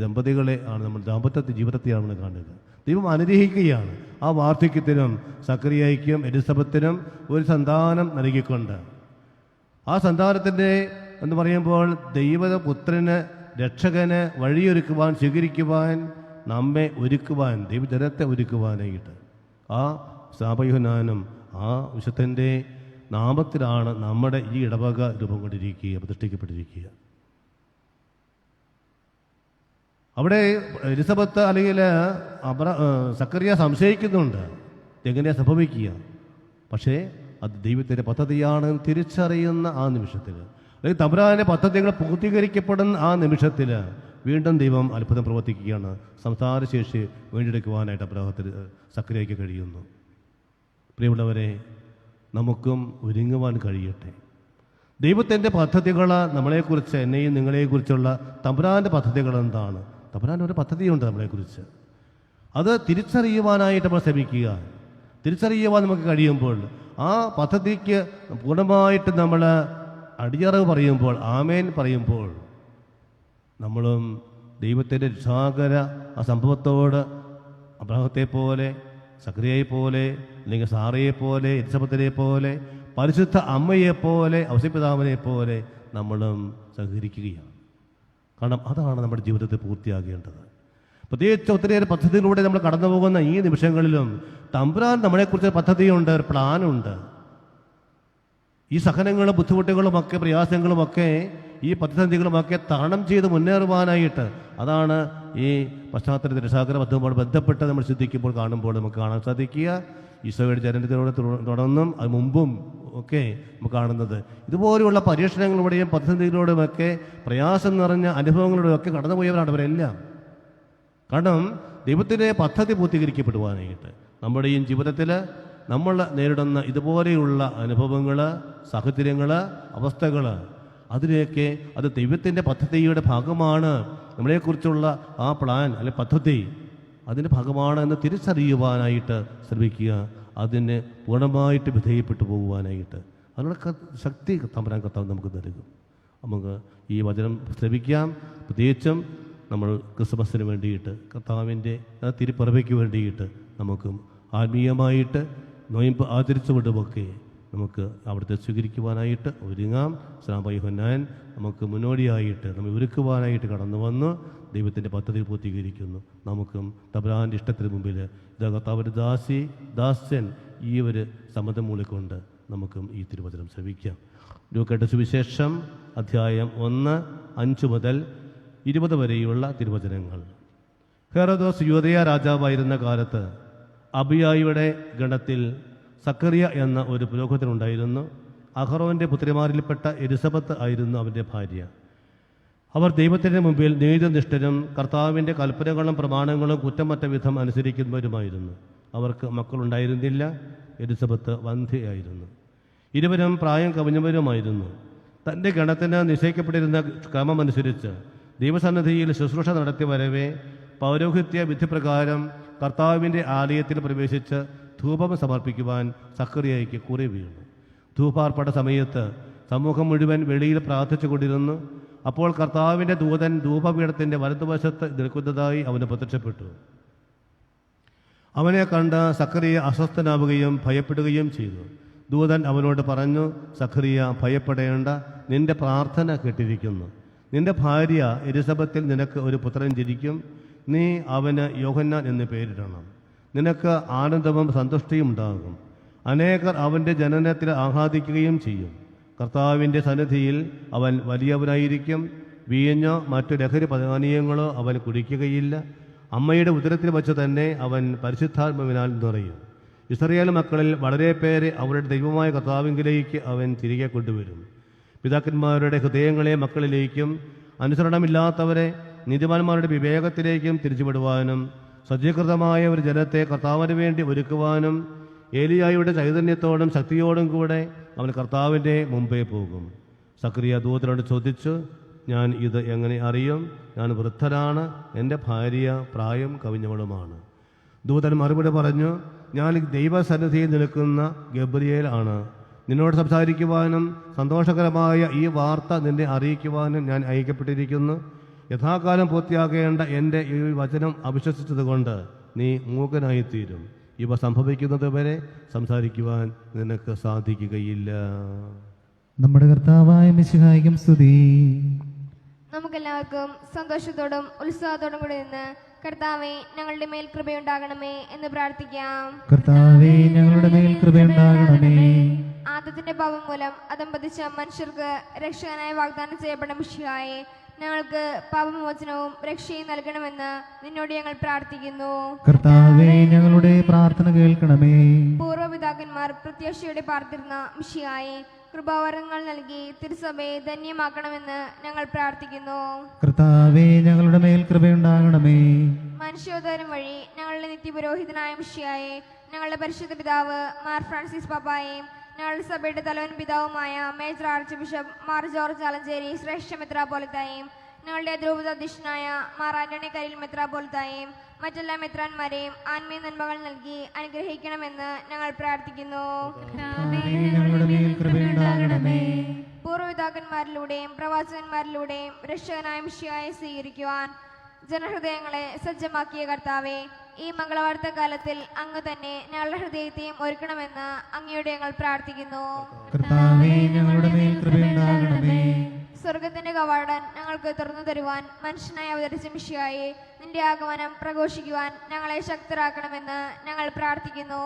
ദമ്പതികളെ ആണ് നമ്മൾ ദാമ്പത്യ ജീവിതത്തെയാണ് നമ്മൾ കാണുക. ദൈവം അനുഗ്രഹിക്കുകയാണ്. ആ വാർദ്ധക്യത്തിനും സക്രിയയ്ക്കും എലിസബത്തിനും ഒരു സന്താനം നൽകിക്കൊണ്ട് ആ സന്താനത്തിൻ്റെ എന്ന് പറയുമ്പോൾ ദൈവപുത്രന് രക്ഷകന് വഴിയൊരുക്കുവാൻ, സ്വീകരിക്കുവാൻ, നമ്മെ ഒരുക്കുവാൻ, ദൈവജനത്തെ ഒരുക്കുവാനായിട്ട് ആ സാപയോഹന്നാനും ആ വിശുദ്ധൻ്റെ നാമത്തിലാണ് നമ്മുടെ ഈ ഇടവക രൂപം കൊണ്ടിരിക്കുക, പ്രതിഷ്ഠിക്കപ്പെട്ടിരിക്കുക. അവിടെ എലിസബത്ത് അല്ലെങ്കിൽ സക്കറിയ സംശയിക്കുന്നുണ്ട് എങ്ങനെയാണ് സംഭവിക്കുക. പക്ഷേ അത് ദൈവത്തിൻ്റെ പദ്ധതിയാണെന്ന് തിരിച്ചറിയുന്ന ആ നിമിഷത്തിൽ, അല്ലെങ്കിൽ തമ്പുരാൻ്റെ പദ്ധതികൾ പൂർത്തീകരിക്കപ്പെടുന്ന ആ നിമിഷത്തിൽ വീണ്ടും ദൈവം അത്ഭുതം പ്രവർത്തിക്കുകയാണ്. സംസാരശേഷി വീണ്ടെടുക്കുവാനായിട്ട് അബ്രാഹത്തിന് സക്കറിയയ്ക്ക് കഴിയുന്നു. പ്രിയമുള്ളവരെ, നമുക്കും ഒരുങ്ങുവാൻ കഴിയട്ടെ. ദൈവത്തിൻ്റെ പദ്ധതികൾ നമ്മളെക്കുറിച്ച്, എന്നെയും നിങ്ങളെക്കുറിച്ചുള്ള തമ്പുരാൻ്റെ പദ്ധതികൾ എന്താണ്? തമ്പുരാൻ്റെ ഒരു പദ്ധതിയുണ്ട് നമ്മളെക്കുറിച്ച്. അത് തിരിച്ചറിയുവാനായിട്ട് നമ്മൾ ശ്രമിക്കുക. തിരിച്ചറിയുവാൻ നമുക്ക് കഴിയുമ്പോൾ ആ പദ്ധതിക്ക് പൂർണ്ണമായിട്ട് നമ്മൾ അടിയറവ് പറയുമ്പോൾ, ആമേൻ പറയുമ്പോൾ, നമ്മളും ദൈവത്തിൻ്റെ രക്ഷാകര ആ സംഭവത്തോട് അബ്രാഹത്തെ പോലെ, സക്രിയയെ പോലെ, അല്ലെങ്കിൽ സാറയെ പോലെ, എലിസബത്തിനെ പോലെ, പരിശുദ്ധ അമ്മയെപ്പോലെ, ഔസേപ്പിതാവിനെ പോലെ നമ്മളും സഹകരിക്കുകയാണ്. കാരണം അതാണ് നമ്മുടെ ജീവിതത്തിൽ പൂർത്തിയാകേണ്ടത്. പ്രത്യേകിച്ച് ഒത്തിരിയേറെ പദ്ധതിയിലൂടെ നമ്മൾ കടന്നു പോകുന്ന ഈ നിമിഷങ്ങളിലും തമ്പുരാൻ നമ്മളെക്കുറിച്ച് പദ്ധതിയുണ്ട്, ഒരു പ്ലാനുണ്ട്. ഈ സഹനങ്ങളും ബുദ്ധിമുട്ടുകളുമൊക്കെ പ്രയാസങ്ങളുമൊക്കെ ഈ പ്രതിസന്ധികളുമൊക്കെ തരണം ചെയ്ത് മുന്നേറുവാനായിട്ട്, അതാണ് ഈ പശ്ചാത്തലത്തിൽ രക്ഷാകര പദ്ധതിയുമായി ബന്ധപ്പെട്ട് നമ്മൾ ചിന്തിക്കുമ്പോൾ, കാണുമ്പോൾ നമുക്ക് കാണാൻ സാധിക്കുക. ഈശോയുടെ ജനനത്തിലൂടെ തുടർന്നും അത് മുമ്പും ഒക്കെ നമുക്ക് കാണുന്നത് ഇതുപോലെയുള്ള പരീക്ഷണങ്ങളിലൂടെയും പ്രതിസന്ധികളിലൂടെയുമൊക്കെ പ്രയാസം നിറഞ്ഞ അനുഭവങ്ങളിലൂടെയൊക്കെ കടന്നുപോയവരാണ് ഇവരെല്ലാം. കാരണം ദൈവത്തിൻ്റെ പദ്ധതി പൂർത്തീകരിക്കപ്പെടുവാനായിട്ട് നമ്മുടെയും ജീവിതത്തിൽ നമ്മൾ നേരിടുന്ന ഇതുപോലെയുള്ള അനുഭവങ്ങൾ, സാഹചര്യങ്ങൾ, അവസ്ഥകൾ, അതിനെയൊക്കെ അത് ദൈവത്തിൻ്റെ പദ്ധതിയുടെ ഭാഗമാണ്. നമ്മളെക്കുറിച്ചുള്ള ആ പ്ലാൻ അല്ലെങ്കിൽ പദ്ധതി അതിൻ്റെ ഭാഗമാണ് എന്ന് തിരിച്ചറിയുവാനായിട്ട് ശ്രമിക്കുക. അതിന് പൂർണ്ണമായിട്ട് വിധേയപ്പെട്ടു പോകുവാനായിട്ട് അതിനുള്ള ശക്തി തമ്പുരാൻ കർത്താവ് നമുക്ക് നൽകും. നമുക്ക് ഈ വചനം ശ്രമിക്കാം. പ്രത്യേകിച്ചും നമ്മൾ ക്രിസ്മസിന് വേണ്ടിയിട്ട്, കർത്താവിൻ്റെ തിരുപ്പിറവയ്ക്ക് വേണ്ടിയിട്ട് നമുക്കും ആത്മീയമായിട്ട് നൊയമ്പ് ആചരിച്ചുകൊണ്ടുമൊക്കെ നമുക്ക് അവിടുത്തെ സ്വീകരിക്കുവാനായിട്ട് ഒരുങ്ങാം. ശ്രാവക യോഹന്നാൻ നമുക്ക് മുന്നോടിയായിട്ട് നമ്മെ ഒരുക്കുവാനായിട്ട് കടന്നു വന്ന് ദൈവത്തിൻ്റെ പദ്ധതി പൂർത്തീകരിക്കുന്നു. നമുക്കും തമ്പുരാൻ്റെ ഇഷ്ടത്തിന് മുമ്പിൽ ഇതാ കർത്താവിൻ്റെ ദാസ്യൻ ഈ ഒരു സമ്മതം മൂളിക്കൊണ്ട് നമുക്കും ഈ തിരുവചനം ശ്രവിക്കാം. ലൂക്കയുടെ സുവിശേഷം അധ്യായം 1:5 മുതൽ 20 വരെയുള്ള തിരുവചനങ്ങൾ. ഹെറോദോസ് യൂദയ രാജാവായിരുന്ന കാലത്ത് അബിയായുടെ ഗണത്തിൽ സക്കറിയ എന്ന ഒരു പുരോഹിതനുണ്ടായിരുന്നു. അഹറോൻ്റെ പുത്രിമാരിൽപ്പെട്ട എലിസബത്ത് ആയിരുന്നു അവൻ്റെ ഭാര്യ. അവർ ദൈവത്തിൻ്റെ മുമ്പിൽ നീതിനിഷ്ഠരും കർത്താവിൻ്റെ കൽപ്പനകളും പ്രമാണങ്ങളും കുറ്റമറ്റ വിധം അനുസരിക്കുന്നവരുമായിരുന്നു. അവർക്ക് മക്കളുണ്ടായിരുന്നില്ല. എലിസബത്ത് വന്ധ്യയായിരുന്നു. ഇരുവരും പ്രായം കവിഞ്ഞവരുമായിരുന്നു. തൻ്റെ ഗണത്തിന് നിശ്ചയിക്കപ്പെട്ടിരുന്ന ക്രമമനുസരിച്ച് ദൈവസന്നിധിയിൽ ശുശ്രൂഷ നടത്തി വരവേ പൗരോഹിത്യ വിധിപ്രകാരം കർത്താവിൻ്റെ ആലയത്തിൽ പ്രവേശിച്ച് ധൂപം സമർപ്പിക്കുവാൻ സക്കറിയായ്ക്ക് കുറി വീണു. ധൂപാർപ്പണ സമയത്ത് സമൂഹം മുഴുവൻ വെളിയിൽ പ്രാർത്ഥിച്ചു കൊണ്ടിരുന്നു. അപ്പോൾ കർത്താവിൻ്റെ ദൂതൻ ധൂപപീഠത്തിൻ്റെ വലതുവശത്ത് നിൽക്കുന്നതായി അവന് പ്രത്യക്ഷപ്പെട്ടു. അവനെ കണ്ട് സക്കറിയ അസ്വസ്ഥനാവുകയും ഭയപ്പെടുകയും ചെയ്തു. ദൂതൻ അവനോട് പറഞ്ഞു, സക്കറിയ, ഭയപ്പെടേണ്ട, നിന്റെ പ്രാർത്ഥന കേട്ടിരിക്കുന്നു. നിന്റെ ഭാര്യ എലിസബത്തിൽ നിനക്ക് ഒരു പുത്രൻ ജനിക്കും. നീ അവന് യോഹന്നാൻ എന്ന് പേരിടണം. നിനക്ക് ആനന്ദവും സന്തുഷ്ടിയും ഉണ്ടാകും. അനേകർ അവൻ്റെ ജനനത്തിൽ ആഹ്ലാദിക്കുകയും ചെയ്യും. കർത്താവിൻ്റെ സന്നിധിയിൽ അവൻ വലിയവനായിരിക്കും. വീഞ്ഞോ മറ്റു ലഹരി പാനീയങ്ങളോ അവൻ കുടിക്കുകയില്ല. അമ്മയുടെ ഉദരത്തിൽ വച്ച് തന്നെ അവൻ പരിശുദ്ധാത്മാവിനാൽ നിറയും. ഇസ്രായേൽ മക്കളിൽ വളരെ പേരെ അവരുടെ ദൈവമായ കർത്താവിങ്കിലേക്ക് അവൻ തിരികെ കൊണ്ടുവരും. പിതാക്കന്മാരുടെ ഹൃദയങ്ങളെ മക്കളിലേക്കും അനുസരണമില്ലാത്തവരെ നീതിമാന്മാരുടെ വിവേകത്തിലേക്കും തിരിച്ചുവിടുവാനും സജ്ജീകൃതമായ ഒരു ജനത്തെ കർത്താവിന് വേണ്ടി ഒരുക്കുവാനും ഏലിയായുടെ ചൈതന്യത്തോടും ശക്തിയോടും കൂടെ അവൻ കർത്താവിൻ്റെ മുമ്പേ പോകും. സക്കറിയ ദൂതനോട് ചോദിച്ചു, ഞാൻ ഇത് എങ്ങനെ അറിയും? ഞാൻ വൃദ്ധനാണ്, എൻ്റെ ഭാര്യ പ്രായം കവിഞ്ഞവളുമാണ്. ദൂതൻ മറുപടി പറഞ്ഞു, ഞാൻ ദൈവസന്നിധിയിൽ നിൽക്കുന്ന ഗബ്രിയേൽ ആണ്. നിന്നോട് സംസാരിക്കുവാനും സന്തോഷകരമായ ഈ വാർത്ത നിന്നെ അറിയിക്കുവാനും ഞാൻ അയക്കപ്പെട്ടിരിക്കുന്നു. യഥാകാലം പൂർത്തിയാകേണ്ട എൻ്റെ ഈ വചനം അവിശ്വസിച്ചതുകൊണ്ട് നീ മൂകനായിത്തീരും. ഇവ സംഭവിക്കുന്നത് വരെ സംസാരിക്കുവാൻ നിനക്ക് സാധിക്കുകയില്ല. നമ്മുടെ കർത്താവായ മിശിഹായ്ക്കും സ്തുതി. നമുക്കെല്ലാവർക്കും സന്തോഷത്തോടും ഉത്സാഹത്തോടും കൂടി നിന്ന് കർത്താവേ, ഞങ്ങളുടെ മേൽ കൃപയുണ്ടാകണമേ എന്ന് പ്രാർത്ഥിക്കാം. കർത്താവേ, ഞങ്ങളുടെ മേൽ കൃപയുണ്ടാകണമേ. ആദത്തിന്റെ പാപം മൂലം അധംപതിച്ച മനുഷ്യർക്ക് രക്ഷകനായി വാഗ്ദാനം ചെയ്യപ്പെട്ട മിശിഹായെ, ഞങ്ങൾക്ക് പാപമോചനവും രക്ഷയും നൽകണമെന്ന് നിന്നോട് ഞങ്ങൾ പ്രാർത്ഥിക്കുന്നു. കർത്താവേ, ഞങ്ങളുടെ പ്രാർത്ഥന കേൾക്കണമേ. പൂർവ്വപിതാക്കന്മാർ പ്രത്യാശയോടെ പാർത്തിരുന്ന മിശിഹായെ, കൃപാവരങ്ങൾ നൽകി തിരുസഭയെ ധന്യമാക്കണമെന്ന് ഞങ്ങൾ പ്രാർത്ഥിക്കുന്നു. കർത്താവേ, ഞങ്ങളുടെ മേൽ കൃപയുണ്ടാകണമേ. മനുഷ്യോദ്ധാരം വഴി ഞങ്ങളുടെ നിത്യപുരോഹിതനായ മിശിഹായെ, ഞങ്ങളുടെ പരിശുദ്ധ പിതാവ് മാർ ഫ്രാൻസിസ് പാപ്പായെയും ഞങ്ങളുടെ സഭയുടെ തലവൻ പിതാവുമായ major arch bishop Mar George Alencherry ശ്രേഷ്ഠ മെത്രാപ്പോലിത്തായെയും ഞങ്ങളുടെ അതിരൂപത അധ്യക്ഷനായ മാർ ആന്റണി കരിൽ മെത്രാപ്പോലിത്തായെയും മറ്റെല്ലാ മെത്രാന്മാരെയും ആത്മീയ നന്മകൾ നൽകി അനുഗ്രഹിക്കണമെന്ന് ഞങ്ങൾ പ്രാർത്ഥിക്കുന്നു. പൂർവ്വപിതാക്കന്മാരിലൂടെയും പ്രവാചകന്മാരിലൂടെയും രക്ഷകനായ മിശിഹായെ സ്വീകരിക്കുവാൻ ജനഹൃദയങ്ങളെ സജ്ജമാക്കിയ കർത്താവെ, ഈ മംഗളവാർത്ത കാലത്തിൽ അങ്ങ് തന്നെ ഞങ്ങളുടെ ഹൃദയത്തെയും ഒരുക്കണമെന്ന് അങ്ങയോട് ഞങ്ങൾ പ്രാർത്ഥിക്കുന്നു. സ്വർഗത്തിന്റെ കവാടൻ ഞങ്ങൾക്ക് തുറന്നു തരുവാൻ മനുഷ്യനായി അവതരിച്ച മിശിഹായെ, നിന്റെ ആഗമനം പ്രഘോഷിക്കുവാൻ ഞങ്ങളെ ശക്തരാക്കണമെന്ന് ഞങ്ങൾ പ്രാർത്ഥിക്കുന്നു.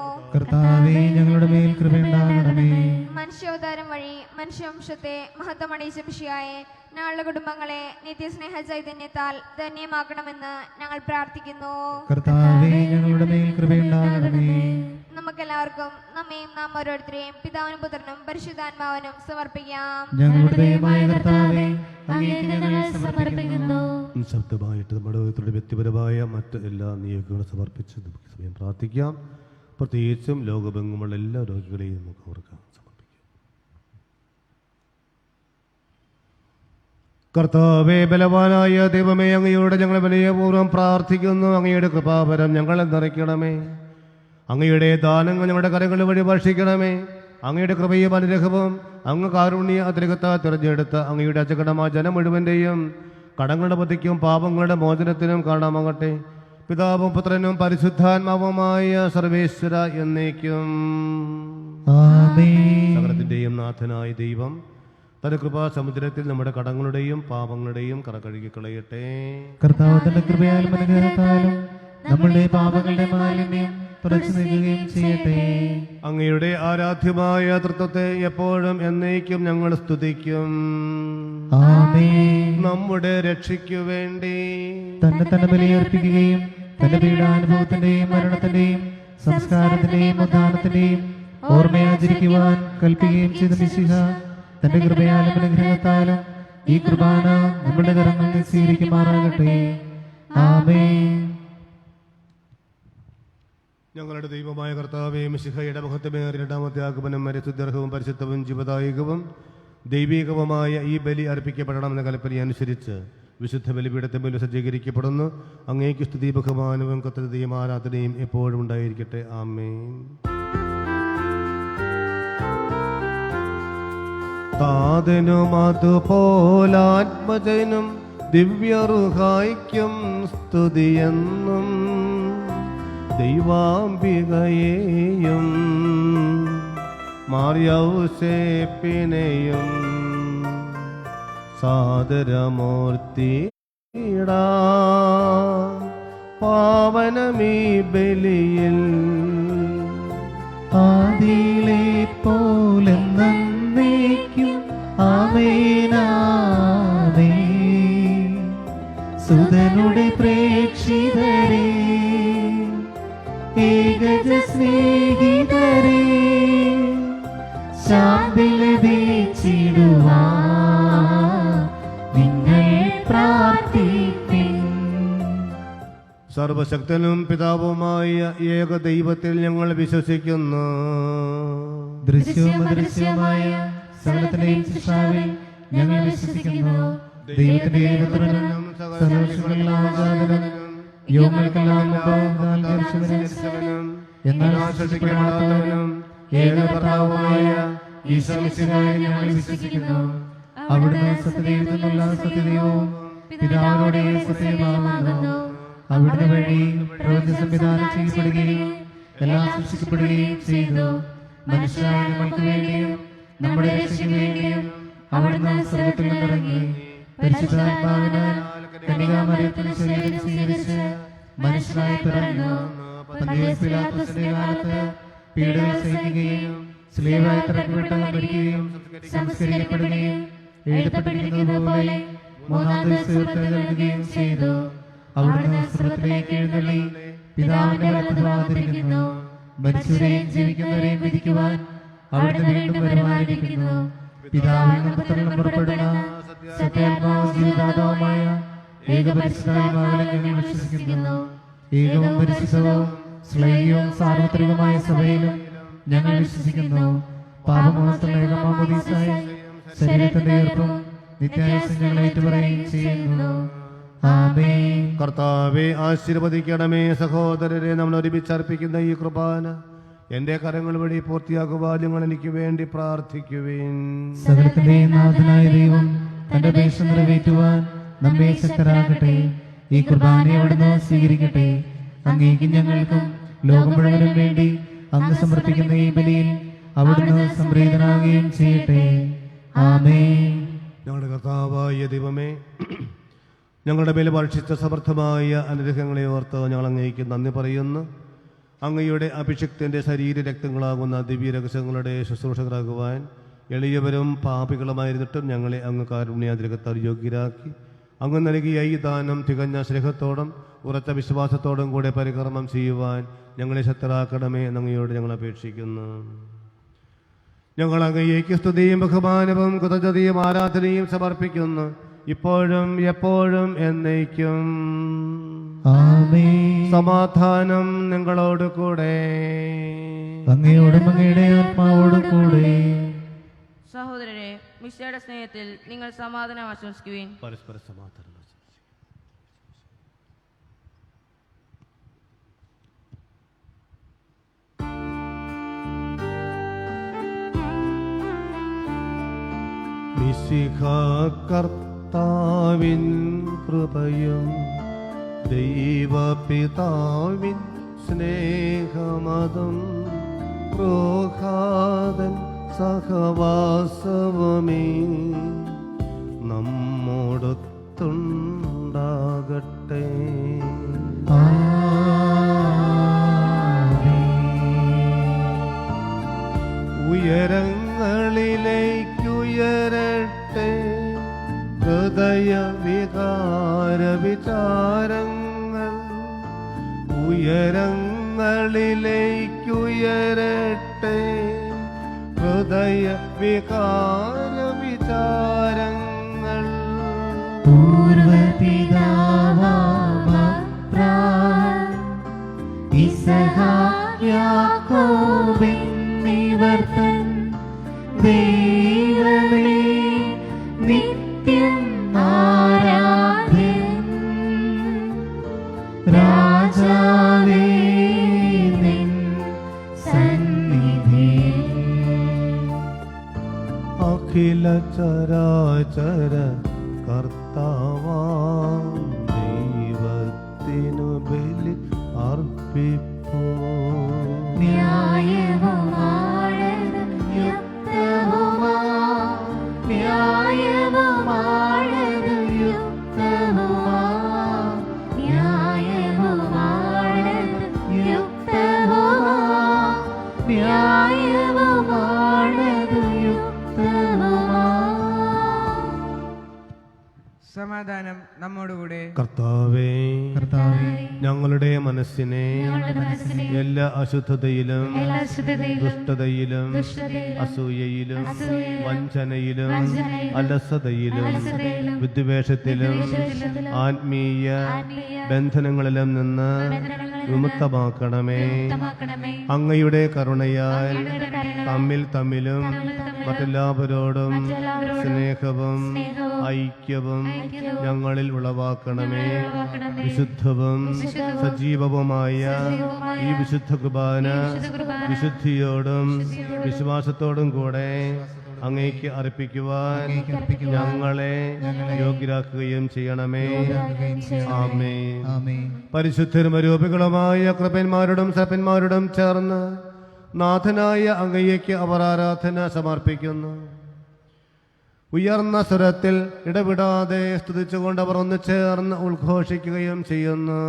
മനുഷ്യോദ്ധാരം വഴി മനുഷ്യവംശത്തെ മഹത്വമണിയിച്ച മിശിഹായെ, ഞങ്ങളുടെ കുടുംബങ്ങളെ നിത്യസ്നേഹ ചൈതന്യത്താൽ ധന്യമാക്കണമെന്ന് ഞങ്ങൾ പ്രാർത്ഥിക്കുന്നു. നമുക്കെല്ലാവർക്കും നമ്മയും നാം ഓരോരുത്തരെയും പിതാവിനും പുത്രനും പരിശുദ്ധാത്മാവിനും സമർപ്പിക്കാം. ശബ്ദമായിട്ട് നമ്മുടെ ഓരോരുത്തരുടെ വ്യക്തിപരമായ മറ്റ് എല്ലാ നിയോഗങ്ങളും സമർപ്പിച്ച് നമുക്ക് സമയം പ്രാർത്ഥിക്കാം. പ്രത്യേകിച്ചും ലോകമെങ്ങുമുള്ള എല്ലാ രോഗികളെയും നമുക്ക് അവർക്ക് സമർപ്പിക്കാം. കർത്താവേ, ബലവാനായ ദൈവമേ, അങ്ങയോട് ഞങ്ങൾ വിനയപൂർവ്വം പ്രാർത്ഥിക്കുന്നു. അങ്ങയുടെ കൃപാവരം ഞങ്ങളെ നിറയ്ക്കണമേ. അങ്ങയുടെ ദാനങ്ങൾ ഞങ്ങളുടെ കരങ്ങൾ വഴി വർഷിക്കണമേ. അങ്ങയുടെ കൃപയും അനുഗ്രഹവും അങ്ങ് കാരുണ്യ അതിരകത്താൽ തിരഞ്ഞെടുത്ത അങ്ങയുടെ അജഗണമായ ജനം മുഴുവൻ്റെയും കടങ്ങളുടെ ബുദ്ധിക്കും പാപങ്ങളുടെ മോചനത്തിനും കാണാമാകട്ടെ. പിതാവും പുത്രനും പരിശുദ്ധാത്മാവുമായ സർവേശ്വര എന്നേക്കും. സകലത്തിൻ്റെയും നാഥനായ ദൈവം തന്റെ കൃപാ സമുദ്രത്തിൽ നമ്മുടെ കടങ്ങളുടെയും പാപങ്ങളുടെയും കറ കഴുകി കളയട്ടെ. കർത്താവിന്റെ കൃപയാലും അനുഗ്രഹത്താലും നമ്മുടെ പാപങ്ങളുടെ മാലിന്യം തുടച്ചു നീക്കുകയും ചെയ്യട്ടെ. അങ്ങയുടെ ആരാധ്യമായ തൃത്വത്തെ എപ്പോഴും എന്നേക്കും ഞങ്ങൾ സ്തുതിക്കും. നമ്മുടെ രക്ഷയ്ക്കു വേണ്ടി തന്നെ ബലിയർപ്പിക്കുകയും തന്റെ പീഡാനുഭവത്തിന്റെയും മരണത്തിന്റെയും സംസ്കാരത്തിന്റെയും ഉദ്ധാനത്തിന്റെയും ഓർമ്മയാചരിക്കുവാൻ കൽപ്പിക്കുകയും ചെയ്ത മിശിഹ തന്റെ കൃപയാലും അനുഗ്രഹത്താലും ഈ കുർബാന നമ്മുടെ കരങ്ങളിൽ സ്വീകരിക്കുമാറാകട്ടെ. ആമേൻ. ഞങ്ങളുടെ ദൈവമായ കർത്താവേ, മിശിഹയുടെ മഹത്വമേറിയ രണ്ടാമത്തെ ആഗമനം വരെ സുദീർഘവും പരിശുദ്ധവും ജീവദായകവും ദൈവികവുമായ ഈ ബലി അർപ്പിക്കപ്പെടണമെന്ന കൽപ്പന അനുസരിച്ച് വിശുദ്ധ ബലിപീഠത്തിന്മേൽ സജ്ജീകരിക്കപ്പെടുന്നു. അങ്ങേക്ക് സ്തുതി, ബഹുമാനവും കൃതജ്ഞതയും ആരാധനയും എപ്പോഴും ഉണ്ടായിരിക്കട്ടെ. ആമേൻ. താതനും അതുപോലാത്മജനും ദിവ്യറുഹായ്ക്കും സ്തുതിയെന്നും ദൈവാംബികയെയും മാർയൗസേപ്പിനെയും സാദരമൂർത്തിയിടാ പാവനമീ ബലിയിൽ ആദിയിലെ പോലെന്നേക്കും ആമേനാമേൻ. സുതനുടെ പ്രേക്ഷിതരേ, ഏകജ സ്നേഹിതരേ, ശാന്തി ലഭിച്ചിടുവാൻ നിങ്ങൾ പ്രാർത്ഥിപ്പിൻ. സർവശക്തനും പിതാവുമായ ഏക ദൈവത്തിൽ ഞങ്ങൾ വിശ്വസിക്കുന്നു. ദൃശ്യവും അദൃശ്യവുമായ സകലത്തിന്റെയും സൃഷ്ടാവിൽ ഞങ്ങൾ വിശ്വസിക്കുന്നു. ദൈവത്തിന്റെ ഏകപുത്രനും സർവ്വശക്തനും യോഗങ്ങൾക്കെല്ലാം മുമ്പായി ജനിച്ചവനും എന്നാൽ ആശ്വസിക്കപ്പെടാത്തവനും ഏകകർത്താവുമായ ഈശോമിശിഹായെ ഞങ്ങൾ വിശ്വസിക്കുന്നു. അവിടുന്ന് സത്യദൈവത്തിനുള്ള സത്യദൈവവും പിതാവിനോട് സത്യമാകുന്നു. അവിടുന്ന് വഴി പ്രപഞ്ച സംവിധാനം ചെയ്യപ്പെടുകയും എല്ലാം സൃഷ്ടിക്കപ്പെടുകയും ചെയ്തു. മനുഷ്യരായ നമ്മൾക്ക് വേണ്ടിയും നമ്മുടെ രക്ഷയ്ക്ക് വേണ്ടിയും അവിടുന്ന് സ്വർഗ്ഗത്തിൽ നിന്നിറങ്ങി പരിശുദ്ധാത്മാവിനാൽ കന്യകാമറിയത്തിന് ശരീരം സ്വീകരിച്ച് മനുഷ്യനായി പിറന്നു. പന്തിയോസ് പിലാത്തോസിന്റെ കാലത്ത് പീഡകൾ സഹിക്കുകയും സ്ലേവായി തറക്കപ്പെട്ട് മരിക്കുകയും സംസ്കരിക്കപ്പെടുകയും എഴുതപ്പെട്ടിരിക്കുന്നത് പോലെ മൂന്നാം ദിവസം ഉയർത്തെഴുന്നേൽക്കുകയും ചെയ്തു. അവിടുന്ന് സ്വർഗ്ഗത്തിലേക്ക് എഴുന്നള്ളി പിതാവിന്റെ വലത്തുഭാഗത്തിരിക്കുന്നു. മരിച്ചവരെയും ജീവിക്കുന്നവരെയും വിധിക്കുവാൻ അവിടുന്ന് വീണ്ടും വരുവാനിരിക്കുന്നു. പിതാവിൽ നിന്ന് പുത്രനിൽ പുറപ്പെടുന്ന സത്യാത്മാവും ജീവദാതാവുമായ ഏകപരിശുദ്ധാത്മാവിൽ ഞങ്ങൾ വിശ്വസിക്കുന്നു. ഏകവും പരിശുദ്ധവും ശ്ലൈകവും സാർവത്രികമായ സഭയിലും ഞങ്ങൾ വിശ്വസിക്കുന്നു. പാപമോചനത്തിനുള്ള ഏകമാമോദീസായ ശരീരത്തിന്റെ ഉയർപ്പും നിത്യായുസ്സും ഞങ്ങൾ ഏറ്റുപറയുകയും ചെയ്യുന്നു. ആമേൻ. കർത്താവെ, ആശീർവദിക്കണമേ. സഹോദരരെ, നമ്മൾ ഒരുമിച്ച് അർപ്പിക്കുന്ന ഈ കുർബാന എന്റെ കരങ്ങൾ വഴി പൂർത്തിയാക്കുവാൻ നിങ്ങൾ എനിക്ക് വേണ്ടി പ്രാർത്ഥിക്കുവിൻ. സകലത്തിന്റെയും നാഥനായ ദൈവം തന്റെ അപേക്ഷ നിറവേറ്റുവാൻ നമ്മെ ശക്തരാകട്ടെ. ഈ കുർബാനയെ അവിടുന്ന് സ്വീകരിക്കട്ടെ. അങ്ങേക്കും ഞങ്ങൾക്കും ലോകം മുഴുവനും വേണ്ടി അങ്ങ് സമർപ്പിക്കുന്ന ഈ ബലിയിൽ അവിടുന്ന് സംപ്രീതനാകുകയും ചെയ്യട്ടെ. ആമേൻ. ഞങ്ങളുടെ കർത്താവായ ദൈവമേ, ഞങ്ങളുടെ മേൽ വർഷിച്ച സമർത്ഥമായ അനുഗ്രഹങ്ങളെ ഓർത്ത് ഞങ്ങൾ അങ്ങേക്ക് നന്ദി പറയുന്നു. അങ്ങയുടെ അഭിഷിക്തന്റെ ശരീര രക്തങ്ങളാകുന്ന ദിവ്യ രഹസ്യങ്ങളുടെ ശുശ്രൂഷകരാകുവാൻ എളിയവരും പാപികളുമായിരുന്നിട്ടും ഞങ്ങളെ അങ്ങ് കാരുണ്യാതിരകത്താൽ യോഗ്യരാക്കി. അങ്ങ് നൽകിയ ഈ ദാനം തികഞ്ഞ സ്നേഹത്തോടും ഉറച്ച വിശ്വാസത്തോടും കൂടെ പരികർമ്മം ചെയ്യുവാൻ ഞങ്ങളെ ശക്തരാക്കണമേ എന്നങ്ങയോട് ഞങ്ങൾ അപേക്ഷിക്കുന്നു. ഞങ്ങൾ അങ്ങേക്ക് സ്തുതിയും ബഹുമാനവും കൃതജ്ഞതയും ആരാധനയും സമർപ്പിക്കുന്നു, ഇപ്പോഴും എപ്പോഴും എന്നേക്കും. ആമേൻ. സമാധാനം നിങ്ങളോട് കൂടെ. അങ്ങയോടും അങ്ങയുടെ ആത്മാവോടും കൂടെ. സഹോദരരെ, മിശിഹായുടെ സ്നേഹത്തിൽ നിങ്ങൾ സമാധാനം ആശംസിക്കുവിൻ. പരസ്പര സമാധാനം. മിശിഹാ കർത്താവിൻ കൃപയും ദൈവപിതാവിൻ സ്നേഹമതും റൂഹാദൻ സഹവാസവുമേ നമ്മോടൊത്തുണ്ടാകട്ടെ. ഉയരങ്ങളിലേക്കുയരട്ടെ ഹൃദയ വികാര വിചാരങ്ങൾ. ഉയരങ്ങളിലേക്കുയരട്ടെ ഹൃദയ വികാര വിചാരങ്ങൾ. യാക്കോബെന്നിവർ തൻ ദൈവമേ നിത്യം ആരാധ്യൻ. രാജാവേ നിൻ സന്നിധിയിൽ അഖില ചരാചര കർത്താവാം ദൈവത്തിനു ബലി അർപ്പിപ്പോ. ന്യായവുമാണത് യുക്തവുമാ, ന്യായവുമാണത് യുക്തവുമാ, ന്യായവുമാണത് യുക്തവുമാ, ന്യായവുമാണത് യുക്തവുമാ. സമാധാനം നമ്മോടുകൂടെ. കർത്താവേ, ഞങ്ങളുടെ മനസ്സിനെ എല്ലാ അശുദ്ധതയിലും ദുഷ്ടതയിലും അസൂയയിലും വഞ്ചനയിലും അലസതയിലും വിദ്വേഷത്തിലും ആത്മീയ ബന്ധനങ്ങളിലും നിന്ന് വിമുക്തമാക്കണമേ. അങ്ങയുടെ കരുണയാൽ തമ്മിലും മറ്റെല്ലാവരോടും സ്നേഹവും ഐക്യവും ഞങ്ങളിൽ ഉളവാക്കണമേ. വിശുദ്ധവും സജീവവുമായ ഈ വിശുദ്ധ കുർബാന വിശുദ്ധിയോടും വിശ്വാസത്തോടും കൂടെ അങ്ങേക്ക് അർപ്പിക്കുവാൻ ഞങ്ങളെ യോഗ്യരാക്കുകയും ചെയ്യണമേ. ആമേൻ. പരിശുദ്ധരും അരൂപികളുമായ കൃപന്മാരോടും സഭന്മാരോടും ചേർന്ന് നാഥനായ അങ്ങയ്ക്ക് അവർ ആരാധന സമർപ്പിക്കുന്നു. ഉയർന്ന സ്വരത്തിൽ ഇടവിടാതെ സ്തുതിച്ചുകൊണ്ട് അവർ ഒന്ന് ചേർന്ന് ഉദ്ഘോഷിക്കുകയും ചെയ്യുന്നു.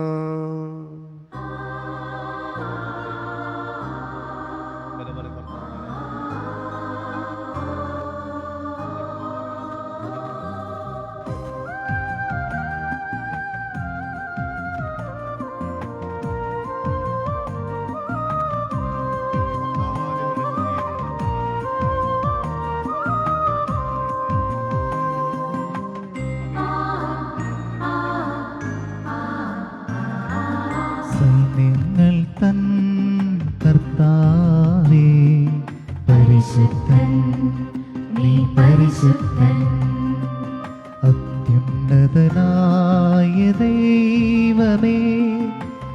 സൈന്യങ്ങൾ തൻ കർത്താവേ പരിശുദ്ധൻ, നീ പരിശുദ്ധൻ. അത്യുന്നതനായ ദൈവമേ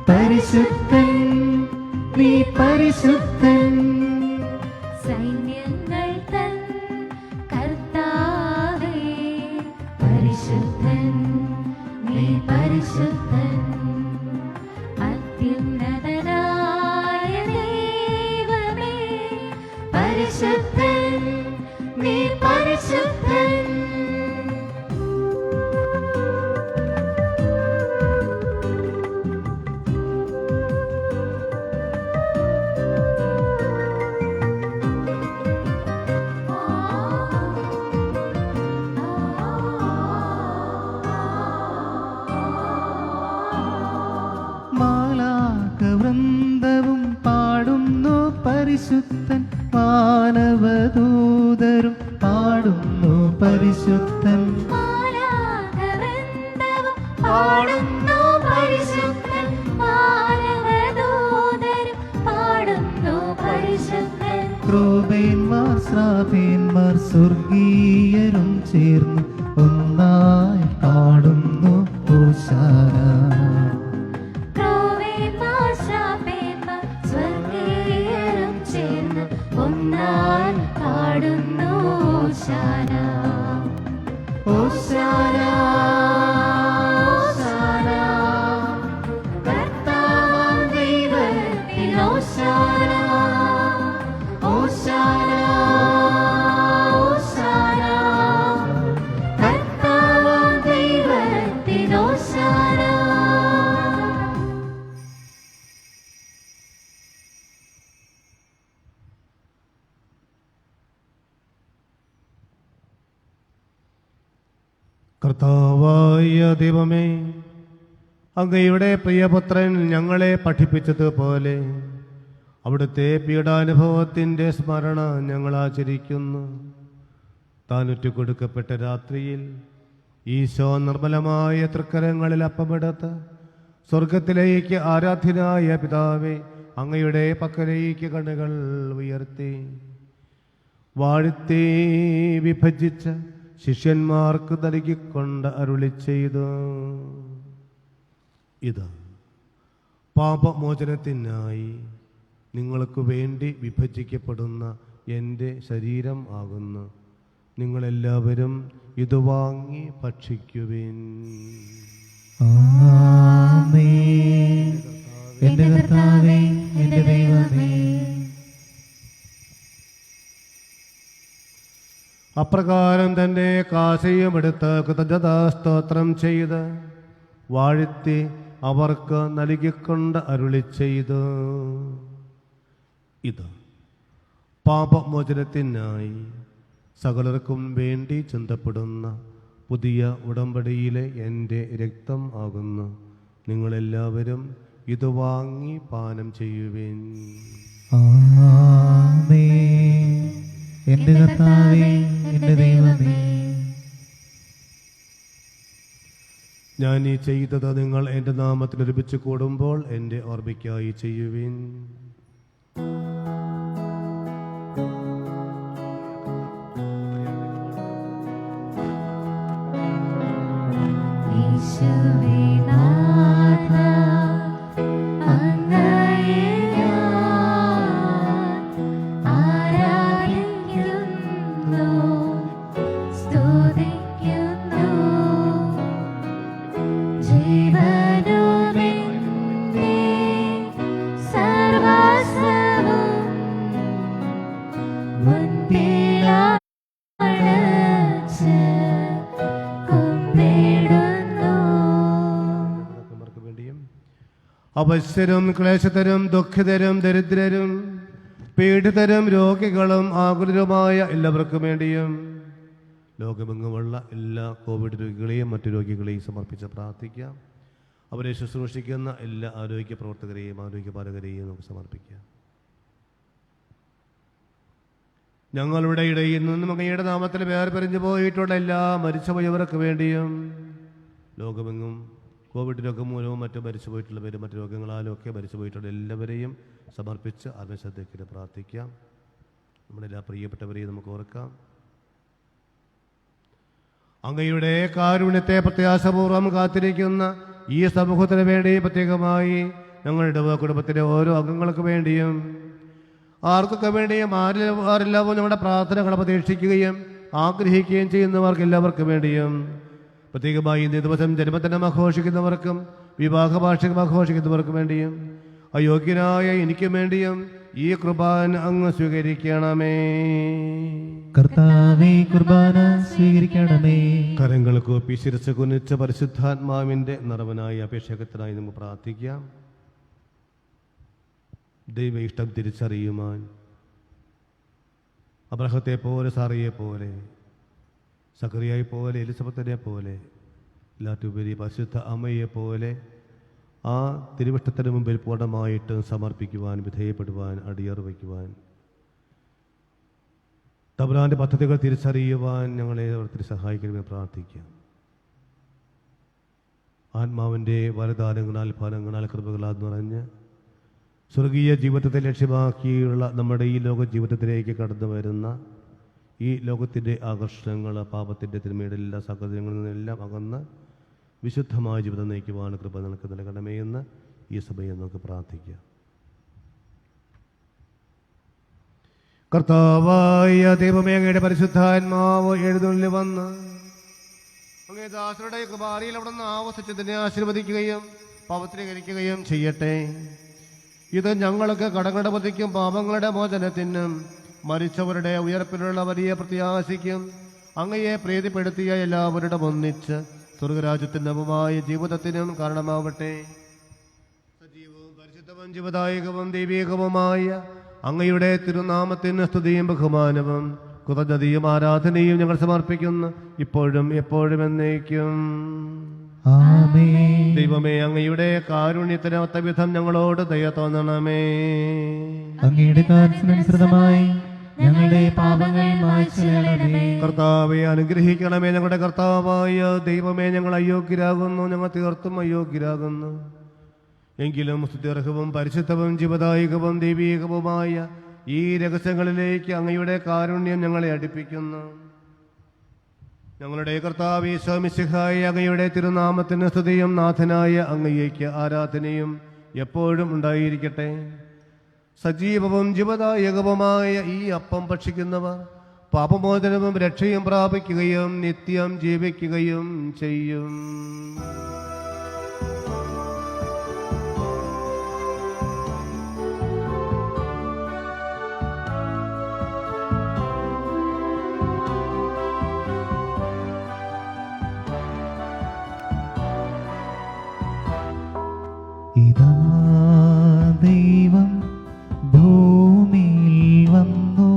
പരിശുദ്ധൻ, നീ പരിശുദ്ധൻ. സൈന്യങ്ങൾ തൻ കർത്താവേ പരിശുദ്ധൻ, നീ പരിശുദ്ധൻ. അത്യുന്നതനായ ദൈവമേ പരിശുദ്ധൻ, നീ പരിശുദ്ധൻ. മാലാഖവൃന്ദവും പാടുന്നു പരിശുദ്ധൻ, മാനവദൂതരും പാടുന്നു പരിശുദ്ധൻ. മാലാഖവൃന്ദവും പാടുന്നു പരിശുദ്ധൻ, മാനവദൂതരും പാടുന്നു പരിശുദ്ധൻ. ക്രൂബേന്മാർ ശ്രാപേന്മാർ സ്വർഗീയരും ചേർന്ന് ഒന്നായി പാടുന്നു ഹോശാന. ക്രൂബേന്മാർ ശ്രാപേന്മാർ സ്വർഗീയരും ചേർന്ന് ഒന്നായി പാടുന്നു ഹോശാന. ഹോശാന, ഹോശാന, കർത്താവാം ദൈവത്തിൽ ഹോശാന. ഹോശാന, ഹോശാന, കർത്താവാം ദൈവത്തിൽ ഹോശാന. കർത്താവായ ദൈവമേ, അങ്ങയുടെ പ്രിയപുത്രൻ ഞങ്ങളെ പഠിപ്പിച്ചതുപോലെ അവിടുത്തെ പീഡാനുഭവത്തിൻ്റെ സ്മരണ ഞങ്ങൾ ആചരിക്കുന്നു. താൻ ഒറ്റുകൊടുക്കപ്പെട്ട രാത്രിയിൽ ഈശോ നിർമ്മലമായ തൃക്കരങ്ങളിൽ അപ്പമെടുത്ത് സ്വർഗത്തിലേക്ക് ആരാധ്യനായ പിതാവേ, അങ്ങയുടെ പക്കലേക്ക് കണ്ണുകൾ ഉയർത്തി വാഴ്ത്തി വിഭജിച്ച ശിഷ്യന്മാർക്ക് നൽകിക്കൊണ്ട് അരുളി ചെയ്തു, ഇത് പാപമോചനത്തിനായി നിങ്ങൾക്ക് വേണ്ടി വിഭജിക്കപ്പെടുന്ന എൻ്റെ ശരീരം ആകുന്നു. നിങ്ങളെല്ലാവരും ഇത് വാങ്ങി ഭക്ഷിക്കുവിൻ. ആമേൻ. എന്റെ കർത്താവേ, എന്റെ ദൈവമേ. അപ്രകാരം തന്നെ കാശയുമെടുത്ത് കൃതജ്ഞതാസ്തോത്രം ചെയ്ത് വാഴ്ത്തി അവർക്ക് നൽകിക്കൊണ്ട് അരുളി ചെയ്തു, ഇത് പാപമോചനത്തിനായി സകലർക്കും വേണ്ടി ചിന്തപ്പെടുന്ന പുതിയ ഉടമ്പടിയിലെ എൻ്റെ രക്തം ആകുന്നു. നിങ്ങളെല്ലാവരും ഇത് വാങ്ങി പാനം ചെയ്യുവിൻ. ആമേൻ. എന്റെ കർത്താവേ, എന്റെ ദൈവമേ. ഞാൻ ഈ ചെയ്തത് നിങ്ങൾ എൻ്റെ നാമത്തിൽ ഒരുമിച്ച് കൂടുമ്പോൾ എൻ്റെ ഓർമ്മയ്ക്കായി ചെയ്യുവിൻ. യേശുവേ നാഥ, അങ്ങയെ ഞാൻ ആരാധിക്കുന്നു, സ്തുതിക്കുന്നു. ജീവനുമെന്റെ സർവ്വസ്വവും മുൻപിലണച്ച് കുമ്പിടുന്നു. വേണ്ടിയും അവശ്യരും ക്ലേശതരും ദുഃഖിതരും ദരിദ്രരും പീഡിതരും രോഗികളും ആകുലരുമായ എല്ലാവർക്കും വേണ്ടിയും ലോകമെങ്ങുമുള്ള എല്ലാ കോവിഡ് രോഗികളെയും മറ്റു രോഗികളെയും സമർപ്പിച്ച് പ്രാർത്ഥിക്കാം. അവരെ ശുശ്രൂഷിക്കുന്ന എല്ലാ ആരോഗ്യ പ്രവർത്തകരെയും ആരോഗ്യപാലകരെയും നമുക്ക് സമർപ്പിക്കാം. ഞങ്ങളുടെ ഇടയിൽ നിന്നും അങ്ങയുടെ നാമത്തിൽ വേർപിരിഞ്ഞു പോയിട്ടുള്ള എല്ലാ മരിച്ചുപോയവർക്ക് വേണ്ടിയും ലോകമെങ്ങും കോവിഡ് രോഗം മൂലവും മറ്റും മരിച്ചുപോയിട്ടുള്ളവരും മറ്റു രോഗങ്ങളാലും ഒക്കെ മരിച്ചുപോയിട്ടുള്ള എല്ലാവരെയും സമർപ്പിച്ച് ആത്മശ്രദ്ധയ്ക്ക് പ്രാർത്ഥിക്കാം. നമ്മുടെ എല്ലാ പ്രിയപ്പെട്ടവരെയും നമുക്ക് ഓർക്കാം. അങ്ങയുടെ കാരുണ്യത്തെ പ്രത്യാശപൂർവ്വം കാത്തിരിക്കുന്ന ഈ സമൂഹത്തിന് വേണ്ടി പ്രത്യേകമായി ഞങ്ങളുടെ കുടുംബത്തിലെ ഓരോ അംഗങ്ങൾക്ക് വേണ്ടിയും ആർക്കൊക്കെ വേണ്ടിയും ആരെല്ലാവരും ഞങ്ങളുടെ പ്രാർത്ഥനകൾ പ്രതീക്ഷിക്കുകയും ആഗ്രഹിക്കുകയും ചെയ്യുന്നവർക്ക് എല്ലാവർക്കും വേണ്ടിയും പ്രത്യേകമായി ഇന്നേ ദിവസം ജന്മദിനം ആഘോഷിക്കുന്നവർക്കും വിവാഹ വാർഷികം ആഘോഷിക്കുന്നവർക്കും വേണ്ടിയും അയോഗ്യനായ എനിക്കും വേണ്ടിയും ഈ കുർബാന അങ്ങ് സ്വീകരിക്കണമേ. കർത്താവേ, കുർബാന സ്വീകരിക്കണമേ. കരങ്ങൾ കൂപ്പി ശിരസ് കുനിച്ച പരിശുദ്ധാത്മാവിൻ്റെ നിറവനായ അഭിഷേകത്തിനായി നമുക്ക് പ്രാർത്ഥിക്കാം. ദൈവ ഇഷ്ടം തിരിച്ചറിയുവാൻ അബ്രഹത്തെ പോലെ സാറിയെ പോലെ സക്കറിയായി പോലെ എലിസബത്തിനെ പോലെ എല്ലാറ്റുപരി പരിശുദ്ധ അമ്മയെ പോലെ ആ തിരുവിഷ്ടത്തിന് മുമ്പിൽ പൂർണ്ണമായിട്ട് സമർപ്പിക്കുവാൻ വിധേയപ്പെടുവാൻ അടിയറ വയ്ക്കുവാൻ തമ്പുരാന്റെ പദ്ധതികൾ തിരിച്ചറിയുവാൻ ഞങ്ങളെ ഓരോരുത്തർ സഹായിക്കണമെന്ന് പ്രാർത്ഥിക്കാം. ആത്മാവിൻ്റെ വരദാനങ്ങളാൽ ഫലങ്ങളാൽ കൃപകളാൽ നിറഞ്ഞ് സ്വർഗീയ ജീവിതത്തെ ലക്ഷ്യമാക്കിയുള്ള നമ്മുടെ ഈ ലോക ജീവിതത്തിലേക്ക് കടന്നു വരുന്ന ഈ ലോകത്തിൻ്റെ ആകർഷണങ്ങൾ പാപത്തിൻ്റെ തിന്മയുടെ എല്ലാ സാഹചര്യങ്ങളിൽ നിന്നെല്ലാം അകന്ന് വിശുദ്ധമായ ജീവിതം നയിക്കുവാൻ കൃപ നമുക്ക് നൽകണമേ എന്ന് ഈ സഭയെ നമുക്ക് പ്രാർത്ഥിക്കാം. കർത്താവായ ദൈവമേ, അങ്ങയുടെ പരിശുദ്ധാത്മാവ് എഴുന്നള്ളി വന്ന് അങ്ങേ ദാസരുടെ കുമാരിയിൽ അവിടെ നിന്ന് ആവസിച്ചതിനെ ആശീർവദിക്കുകയും പവിത്രീകരിക്കുകയും ചെയ്യട്ടെ. ഇത് ഞങ്ങൾക്ക് കടങ്ങളുടെ പ്രതിക്കും പാപങ്ങളുടെ മോചനത്തിനും മരിച്ചവരുടെ ഉയർപ്പിലുള്ള വലിയ പ്രത്യാശയ്ക്കും അങ്ങയെ പ്രീതിപ്പെടുത്തിയ എല്ലാവരുടെ ഒന്നിച്ച് സ്വർഗരാജ്യത്തിൻ്റെ നവമായ ജീവിതത്തിനും കാരണമാവട്ടെ. സജീവവും പരിശുദ്ധവും ജീവദായകവും ദൈവീകവുമായ അങ്ങയുടെ തിരുനാമത്തിന് സ്തുതിയും ബഹുമാനവും കൃതജ്ഞതയും ആരാധനയും ഞങ്ങൾ സമർപ്പിക്കുന്നു, ഇപ്പോഴും എപ്പോഴും എന്നേക്കും. ആമേൻ. ദൈവമേ, അങ്ങയുടെ കാരുണ്യത്തിനൊത്ത വിധം ഞങ്ങളോട് ദയ തോന്നണമേ. അങ്ങയുടെ കാര്യത്തിനനുസൃതമായി ഞങ്ങളുടെ പാപങ്ങൾ മായ്ച്ചു കളയണമേ. കർത്താവെ അനുഗ്രഹിക്കണമേ. ഞങ്ങളുടെ കർത്താവായ ദൈവമേ, ഞങ്ങൾ അയോഗ്യരാകുന്നു, ഞങ്ങൾ തീർത്തും അയോഗ്യരാകുന്നു. എങ്കിലും സ്തുത്യർഹവും പരിശുദ്ധവും ജീവദായകവും ദൈവീകവുമായ ഈ രഹസ്യങ്ങളിലേക്ക് അങ്ങയുടെ കാരുണ്യം ഞങ്ങളെ അടുപ്പിക്കുന്നു. ഞങ്ങളുടെ കർത്താവ് ഈശോ മിശിഹായ അങ്ങയുടെ തിരുനാമത്തിന് സ്തുതിയും നാഥനായ അങ്ങയ്ക്ക് ആരാധനയും എപ്പോഴും ഉണ്ടായിരിക്കട്ടെ. സജീവവും ജീവദായകവുമായ ഈ അപ്പം ഭക്ഷിക്കുന്നവർ പാപമോചനവും രക്ഷയും പ്രാപിക്കുകയും നിത്യം ജീവിക്കുകയും ചെയ്യും. ഇതാ ദൈവം ഭൂമിയിൽ വന്നു,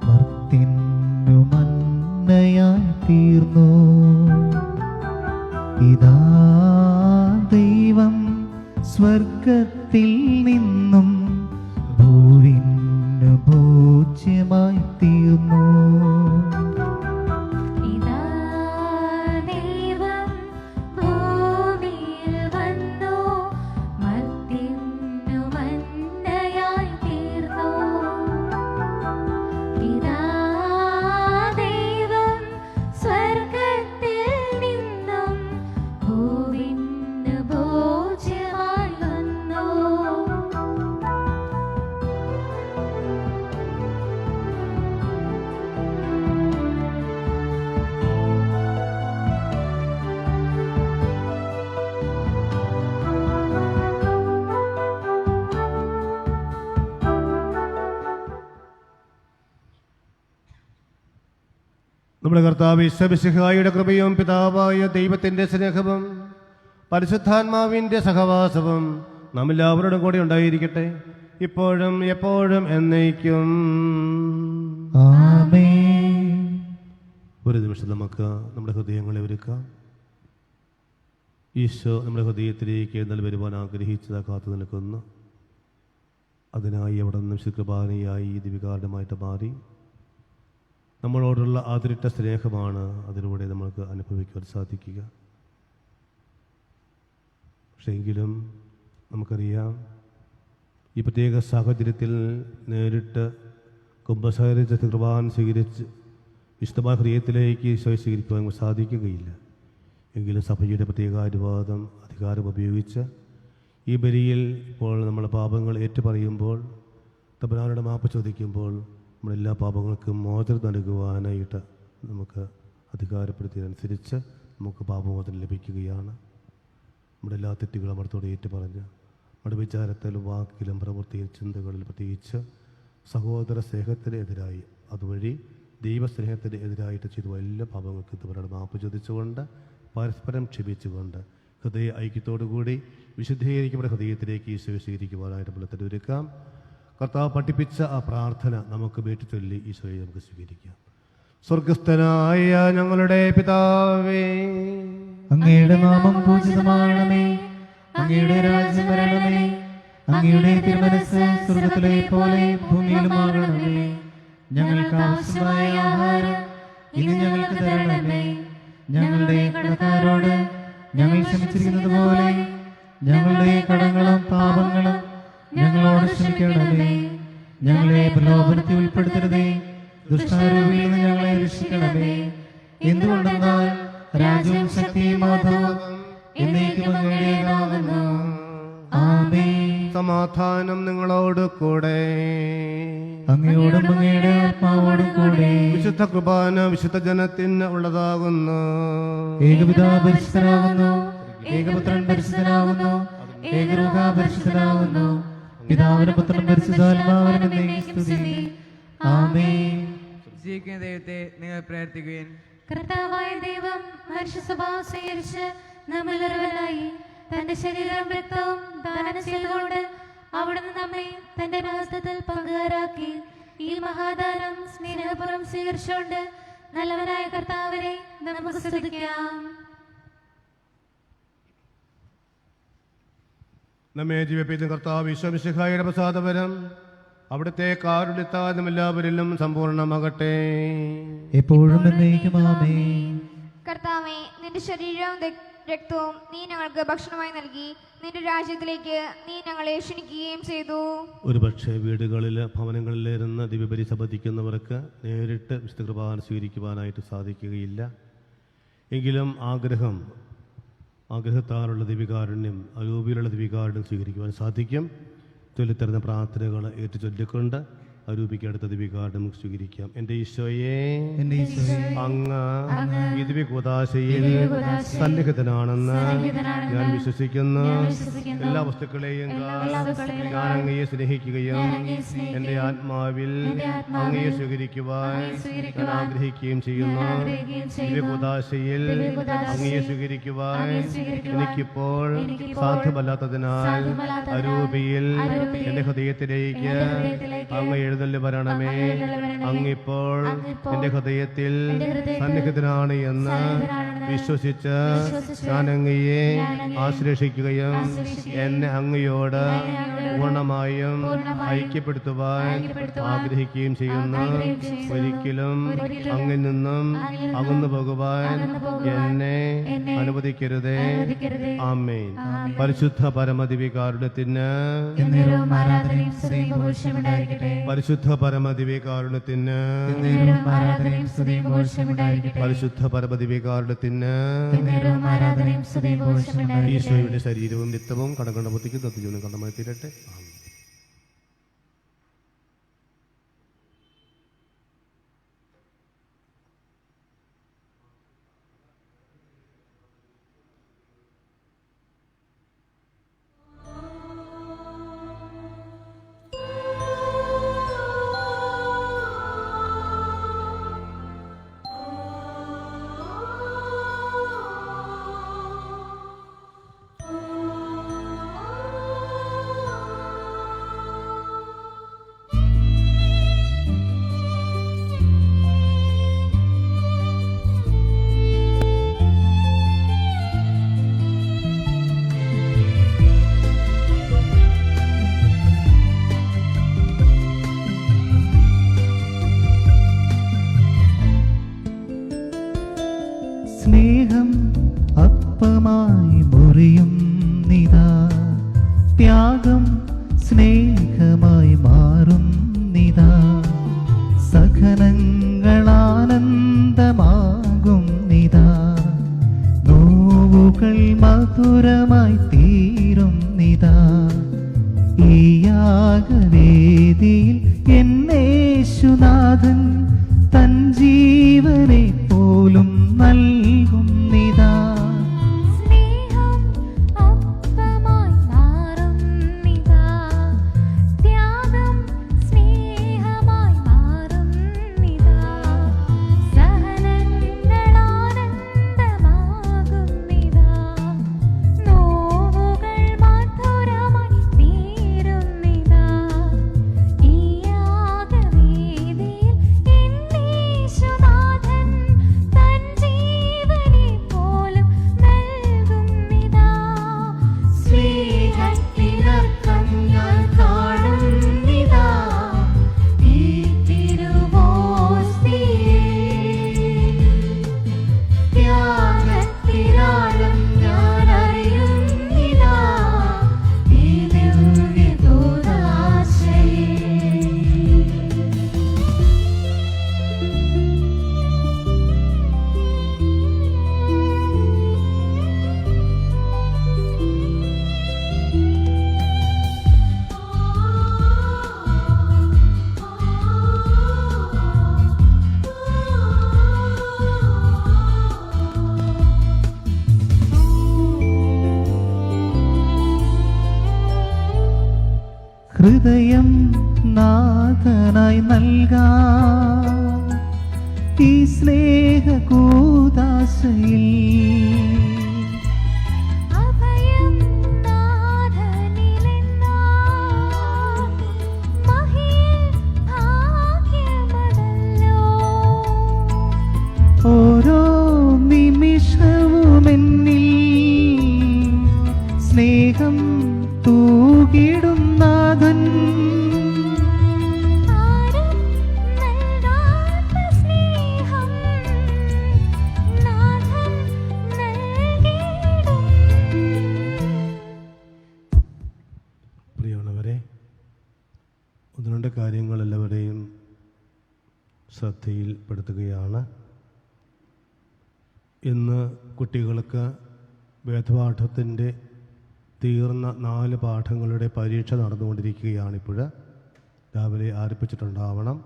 മർത്യനു മന്നയായി തീർന്നു. ഇതാ ദൈവം സ്വർഗത്തിൽ നിന്നും ഭൂവിനു ഭോജ്യമായി തീർന്നു. ഇതാ ദൈവം ഭൂമിയിൽ വന്നു, മർത്യനു മന്നയായി തീർന്നു. ഇതാ ദൈവം സ്വർഗത്തിൽ നിന്നും ഭൂവിനു ഭോജ്യമായി വന്നു. നമ്മുടെ കർത്താവ് ഈശോ മിശിഹായുടെ കൃപയും പിതാവായ ദൈവത്തിൻ്റെ സ്നേഹവും പരിശുദ്ധാത്മാവിൻ്റെ സഹവാസവും നമ്മെല്ലാവരോടും കൂടി ഉണ്ടായിരിക്കട്ടെ, ഇപ്പോഴും എപ്പോഴും എന്നേക്കും. ആമേൻ. ഒരു നിമിഷം നമുക്ക് നമ്മുടെ ഹൃദയങ്ങളെ ഒരുക്കാം. ഈശോ നമ്മുടെ ഹൃദയത്തിലേക്ക് എഴുന്നള്ളി വരുവാൻ ആഗ്രഹിച്ചത് കാത്തു നിൽക്കുന്നു. അതിനായി അവിടെ നിന്ന് വിശുദ്ധകുർബാനയായി ദിവികാരണമായിട്ട് മാറി നമ്മളോടുള്ള ആദരിട്ട സ്നേഹമാണ് അതിലൂടെ നമുക്ക് അനുഭവിക്കാൻ സാധിക്കുക. പക്ഷേ എങ്കിലും നമുക്കറിയാം, ഈ പ്രത്യേക സാഹചര്യത്തിൽ നേരിട്ട് കുംഭസാരിച്ച കുർബാന സ്വീകരിച്ച് വിശുദ്ധമായ ഹൃദയത്തിലേക്ക് ഈശോയെ സ്വീകരിക്കുവാൻ നമുക്ക് സാധിക്കുകയില്ല. എങ്കിലും സഭയുടെ പ്രത്യേക അനുവാദം അധികാരം ഉപയോഗിച്ച് ഈ ബലിയിൽ ഇപ്പോൾ നമ്മുടെ പാപങ്ങൾ ഏറ്റുപറയുമ്പോൾ, തമ്പുരാനോട് മാപ്പ് ചോദിക്കുമ്പോൾ നമ്മളെല്ലാ പാപങ്ങൾക്കും മോചനം നൽകുവാനായിട്ട് നമുക്ക് അധികാരപ്പെടുത്തിയതനുസരിച്ച് നമുക്ക് പാപമോചനം ലഭിക്കുകയാണ്. നമ്മുടെ എല്ലാ തെറ്റുകളും അവിടത്തോടെ ഏറ്റുപറഞ്ഞ് നമ്മുടെ വിചാരത്തിലും വാക്കിലും പ്രവൃത്തിയിലും ചിന്തകളിൽ പ്രത്യേകിച്ച് സഹോദര സ്നേഹത്തിനെതിരായി അതുവഴി ദൈവസ്നേഹത്തിന് എതിരായിട്ട് ചെയ്ത എല്ലാ പാപങ്ങൾക്കും ഇതുവരെ മാപ്പ് ചോദിച്ചുകൊണ്ട് പരസ്പരം ക്ഷമിച്ചുകൊണ്ട് ഹൃദയ ഐക്യത്തോടുകൂടി വിശുദ്ധീകരിക്കപ്പെട്ട ഹൃദയത്തിലേക്ക് ഈശോയെ സ്വീകരിക്കുവാനായിട്ട് നമ്മൾ ഒരുക്കാം. കർത്താവ് പഠിപ്പിച്ച ആ പ്രാർത്ഥന നമുക്ക് വീട്ടിച്ചൊല്ലി ഈശോയെ നമുക്ക് സ്വീകരിക്കാം. സ്വർഗസ്ഥനായ ഞങ്ങളുടെ പിതാവേ, അങ്ങയുടെ നാമം പൂജിതമാകണമേ. അങ്ങയുടെ രാജ്യം വരണമേ. അങ്ങയുടെ തിരുമനസ്സ് സ്വർഗത്തിലെ പോലെ ഭൂമിയിലുമാകണമേ. ഞങ്ങൾക്ക് ആവശ്യമായ ആഹാരം ഇന്ന് ഞങ്ങൾക്ക് തരണമേ. ഞങ്ങളുടെ കടക്കാരോട് ഞങ്ങൾ ക്ഷമിച്ചിരിക്കുന്നത് പോലെ ഞങ്ങളുടെ കടങ്ങളും പാപങ്ങളും ഞങ്ങളോട് ക്ഷമിക്കണമേ. ഞങ്ങളെ പ്രലോഭനത്തിൽ ഉൾപ്പെടുത്തരുതേ, ദുഷ്ടാരൂപിയിൽ നിന്ന് ഞങ്ങളെ രക്ഷിക്കണമേ. എന്തുകൊണ്ടെന്നാൽ രാജ്യവും ശക്തിയും മഹത്വവും എന്നേക്കും അങ്ങയുടേതാകുന്നു. ആമേൻ. സമാധാനം നിങ്ങളോട് കൂടെ. അങ്ങയോടും അങ്ങയുടെ ആത്മാവോടും കൂടെ. വിശുദ്ധ കുർബാന വിശുദ്ധ ജനത്തിന് ഉള്ളതാകുന്നു. ഏകപിതാവ് പരിശുദ്ധനാകുന്നു, ഏകപുത്രൻ പരിശുദ്ധനാകുന്നു, ഏകരൂഹ പരിശുദ്ധനാകുന്നു. പിതാവിനും പുത്രനും പരിശുദ്ധാത്മാവിനും എന്നേക്കും സ്തുതി. ആമേൻ. ജീവിക്കുന്ന ദൈവത്തെ നിങ്ങൾ പ്രാർത്ഥിക്കുകയും കർത്താവായ ദൈവം മനുഷ്യ സ്വഭാവം സ്വീകരിച്ച് നമ്മളിലൊരുവനായി തന്റെ ശരീരം രക്തവും ദാനം ചെയ്തുകൊണ്ട് അവിടുന്ന് നമ്മെ തന്റെ രാജ്യത്തിൽ പങ്കുകാരാക്കി. ഈ മഹാദാനം സ്നേഹപൂർവ്വം സ്വീകരിച്ചുകൊണ്ട് നല്ലവനായ കർത്താവിനെ നമുക്ക് സ്തുതിക്കാം. നമ്മെ ജീവിപ്പിക്കുന്ന കർത്താവ് ഈശോ മിശിഹായുടെ പ്രസാദപരം അവിടുത്തെ കാരുണ്യത്താലും എല്ലാവരിലും സമ്പൂർണ്ണമാകട്ടെ. എപ്പോഴും എന്നേക്കും ആമേൻ. കർത്താവേ, നിന്റെ ശരീരവും രക്തവും നീ ഞങ്ങൾക്ക് ഭക്ഷണമായി നൽകി. നിന്റെ രാജ്യത്തിലേക്ക് നീ ഞങ്ങളെ ക്ഷണിക്കുകയും ചെയ്തു. ഒരുപക്ഷെ വീടുകളിൽ ഭവനങ്ങളിലിരുന്ന് ദിവ്യബലി സംബന്ധിക്കുന്നവർക്ക് നേരിട്ട് വിശുദ്ധ കുർബാന സ്വീകരിക്കുവാനായിട്ട് സാധിക്കുകയില്ല. എങ്കിലും ആഗ്രഹത്താലുള്ള ദിവികാരുണ്യം, അരൂപിയിലുള്ള ദിവികാരുണ്യം സ്വീകരിക്കുവാൻ സാധിക്കും. ചൊല്ലിത്തരുന്ന പ്രാർത്ഥനകൾ ഏറ്റു ചൊല്ലിക്കൊണ്ട് അരൂപിക്ക് അടുത്ത ദിവികാരുണ്യം സ്വീകരിക്കാം. എൻ്റെ ഈശോയെ, അങ്ങ് ഈ ദിവ്യകൂദാശയിൽ സന്നിഹിതനാണെന്ന് ഞാൻ വിശ്വസിക്കുന്നു. എല്ലാ വസ്തുക്കളെയും ഞാൻ അങ്ങയെ സ്നേഹിക്കുകയും എൻ്റെ ആത്മാവിൽ അങ്ങയെ സ്വീകരിക്കുവാൻ ഞാൻ ആഗ്രഹിക്കുകയും ചെയ്യുന്നു. ദിവ്യകൂദാശയിൽ അങ്ങയെ സ്വീകരിക്കുവാൻ എനിക്കിപ്പോൾ സാധ്യമല്ലാത്തതിനാൽ അരൂപിയിൽ എൻ്റെ ഹൃദയത്തിലേക്ക് അങ്ങ് എഴുന്നള്ളി വരണമേ. അങ്ങിപ്പോൾ എൻ്റെ ഹൃദയത്തിൽ സന്നിഹിതനാണ് എന്ന് വിശ്വസിച്ച് ഞാൻ അങ്ങയെ ആശ്ലേഷിക്കുകയും എന്നെ അങ്ങയോട് പൂർണ്ണമായും ഐക്യപ്പെടുത്തുവാൻ ആഗ്രഹിക്കുകയും ചെയ്യുന്നു. ഒരിക്കലും അങ്ങിൽ നിന്നും അകന്നു പോകുവാൻ എന്നെ അനുവദിക്കരുതേ. ആമേൻ. പരിശുദ്ധ പരമദിവ്യകാരുണ്യത്തിന് പരിശുദ്ധ പരമദിവ്യകാരുണ്യത്തിന് പരിശുദ്ധ പരമദിവ്യകാരുണ്യത്തിന് ഈശോയുടെ ശരീരവും രക്തവും കടകണ്ട ബുദ്ധിക്ക് തത്വജീവനും കണ്ടമായി തീരട്ടെ. സ്നേഹം അപ്പമായി മുറിയും നിതാ, ത്യാഗം സ്നേഹമായി മാറും നിതാ, സഹനങ്ങളാനന്ദമാകും നിതാ, നോവുകൾ മധുരമായി തീരും നിതാ. ഈ യാഗവേദിയിൽ എന്നേശുനാഥൻ തൻ ജീവനെ പോലും നൽകും നിതാ. സ്നേഹം അപ്പമായി മാറും നിതാ, ത്യാഗം സ്നേഹമായി മാറും നിതാ, സഹനങ്ങളാനന്ദമാകും നിതാ, നോവുകൾ മധുരമായി തീരും നിതാ. ഈ യാഗവേദിയിൽ എന്നേശുനാഥൻ തൻ ജീവനെ പോലും നൽകും നിതാ. സ്നേഹത്തിനർത്ഥം ഞാൻ കാണും നിതാ, ഈ തിരുവോസ്തിയിൽ ത്യാഗത്തിനാളം ഞാൻ അറിയും നിതാ, ഈ ദിവ്യകൂദാശയിൽ. ഹൃദയം നാഥനായി നൽകാം ഈ സ്നേഹകൂദാശയിൽ. അഭയം നാഥനിലെന്നാം മഹിയിൽ ഭാഗ്യമതല്ലോ. ഓരോ നിമിഷവുമെന്നിൽ സ്നേഹം തൂകിടും നാഥൻ, ശ്രദ്ധയിൽപ്പെടുത്തുകയാണ്. ഇന്ന് കുട്ടികൾക്ക് വേദപാഠത്തിൻ്റെ തീർന്ന 4 പാഠങ്ങളുടെ പരീക്ഷ നടന്നുകൊണ്ടിരിക്കുകയാണിപ്പോൾ. രാവിലെ ആരംഭിച്ചിട്ടുണ്ടാവണം.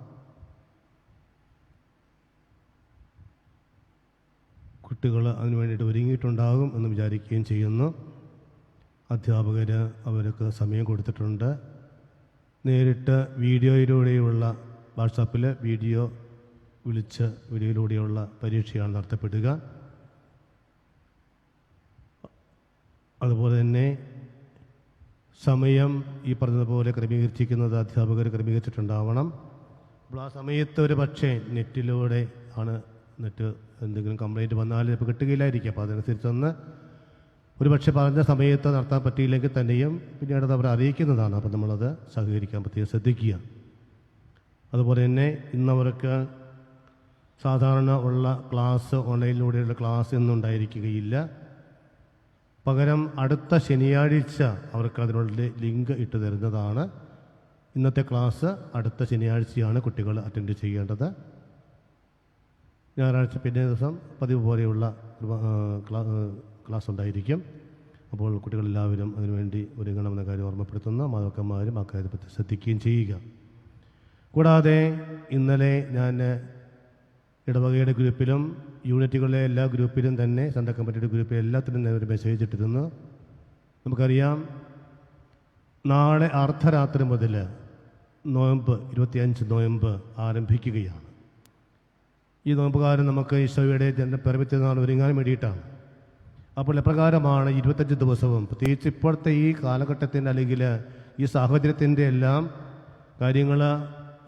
കുട്ടികൾ അതിനു വേണ്ടിയിട്ട് ഒരുങ്ങിയിട്ടുണ്ടാകും എന്ന് വിചാരിക്കുകയും ചെയ്യുന്നു. അധ്യാപകർ അവർക്ക് സമയം കൊടുത്തിട്ടുണ്ട്. നേരിട്ട് വീഡിയോയിലൂടെയുള്ള വാട്സാപ്പിൽ വീഡിയോയിലൂടെയുള്ള പരീക്ഷയാണ് നടത്തപ്പെടുക. അതുപോലെ തന്നെ സമയം ഈ പറഞ്ഞതുപോലെ ക്രമീകരിച്ചിരിക്കുന്നത് അധ്യാപകർ ക്രമീകരിച്ചിട്ടുണ്ടാവണം. അപ്പോൾ ആ സമയത്ത് ഒരു പക്ഷേ നെറ്റിലൂടെ ആണ് നെറ്റ് എന്തെങ്കിലും കംപ്ലൈൻറ്റ് വന്നാൽ ഇപ്പോൾ കിട്ടുകയില്ലായിരിക്കും. അപ്പോൾ അതനുസരിച്ചൊന്ന് ഒരു പക്ഷേ പറഞ്ഞ സമയത്ത് നടത്താൻ പറ്റിയില്ലെങ്കിൽ തന്നെയും പിന്നീട് അത് അവർ അറിയിക്കുന്നതാണ്. അപ്പോൾ നമ്മളത് സഹകരിക്കാൻ പ്രത്യേകം ശ്രദ്ധിക്കുക. അതുപോലെ തന്നെ ഇന്നവർക്ക് സാധാരണ ഉള്ള ക്ലാസ് ഓൺലൈനിലൂടെയുള്ള ക്ലാസ് ഒന്നും ഉണ്ടായിരിക്കുകയില്ല. പകരം അടുത്ത ശനിയാഴ്ച അവർക്ക് അതിനുള്ള ലിങ്ക് ഇട്ട് തരുന്നതാണ്. ഇന്നത്തെ ക്ലാസ് അടുത്ത ശനിയാഴ്ചയാണ് കുട്ടികൾ അറ്റൻഡ് ചെയ്യേണ്ടത്. ഞായറാഴ്ച പിന്നെ ദിവസം പതിവ് പോലെയുള്ള ക്ലാസ് ഉണ്ടായിരിക്കും. അപ്പോൾ കുട്ടികളെല്ലാവരും അതിനുവേണ്ടി ഒരുങ്ങണമെന്ന കാര്യം ഓർമ്മപ്പെടുത്തുന്നു. മാതാക്കന്മാരും ആ കാര്യത്തെ ശ്രദ്ധിക്കുകയും ചെയ്യുക. കൂടാതെ ഇന്നലെ ഞാൻ ഇടവകയുടെ ഗ്രൂപ്പിലും യൂണിറ്റുകളിലെ എല്ലാ ഗ്രൂപ്പിലും തന്നെ സെൻട്രൽ കമ്മിറ്റിയുടെ ഗ്രൂപ്പിലും എല്ലാത്തിനും ഞാൻ ഒരു മെസ്സേജ് ഇട്ടിരുന്നു. നമുക്കറിയാം, നാളെ അർദ്ധരാത്രി മുതൽ നോയമ്പ് 25 നോയമ്പ് ആരംഭിക്കുകയാണ്. ഈ നോമ്പുകാരൻ നമുക്ക് ഈശോയുടെ പിറവിത്തിനാൾ ഒരുങ്ങാൻ വേണ്ടിയിട്ടാണ്. അപ്പോൾ എപ്രകാരമാണ് 25 ദിവസവും, പ്രത്യേകിച്ച് ഇപ്പോഴത്തെ ഈ കാലഘട്ടത്തിൻ്റെ അല്ലെങ്കിൽ ഈ സാഹചര്യത്തിൻ്റെ എല്ലാം കാര്യങ്ങൾ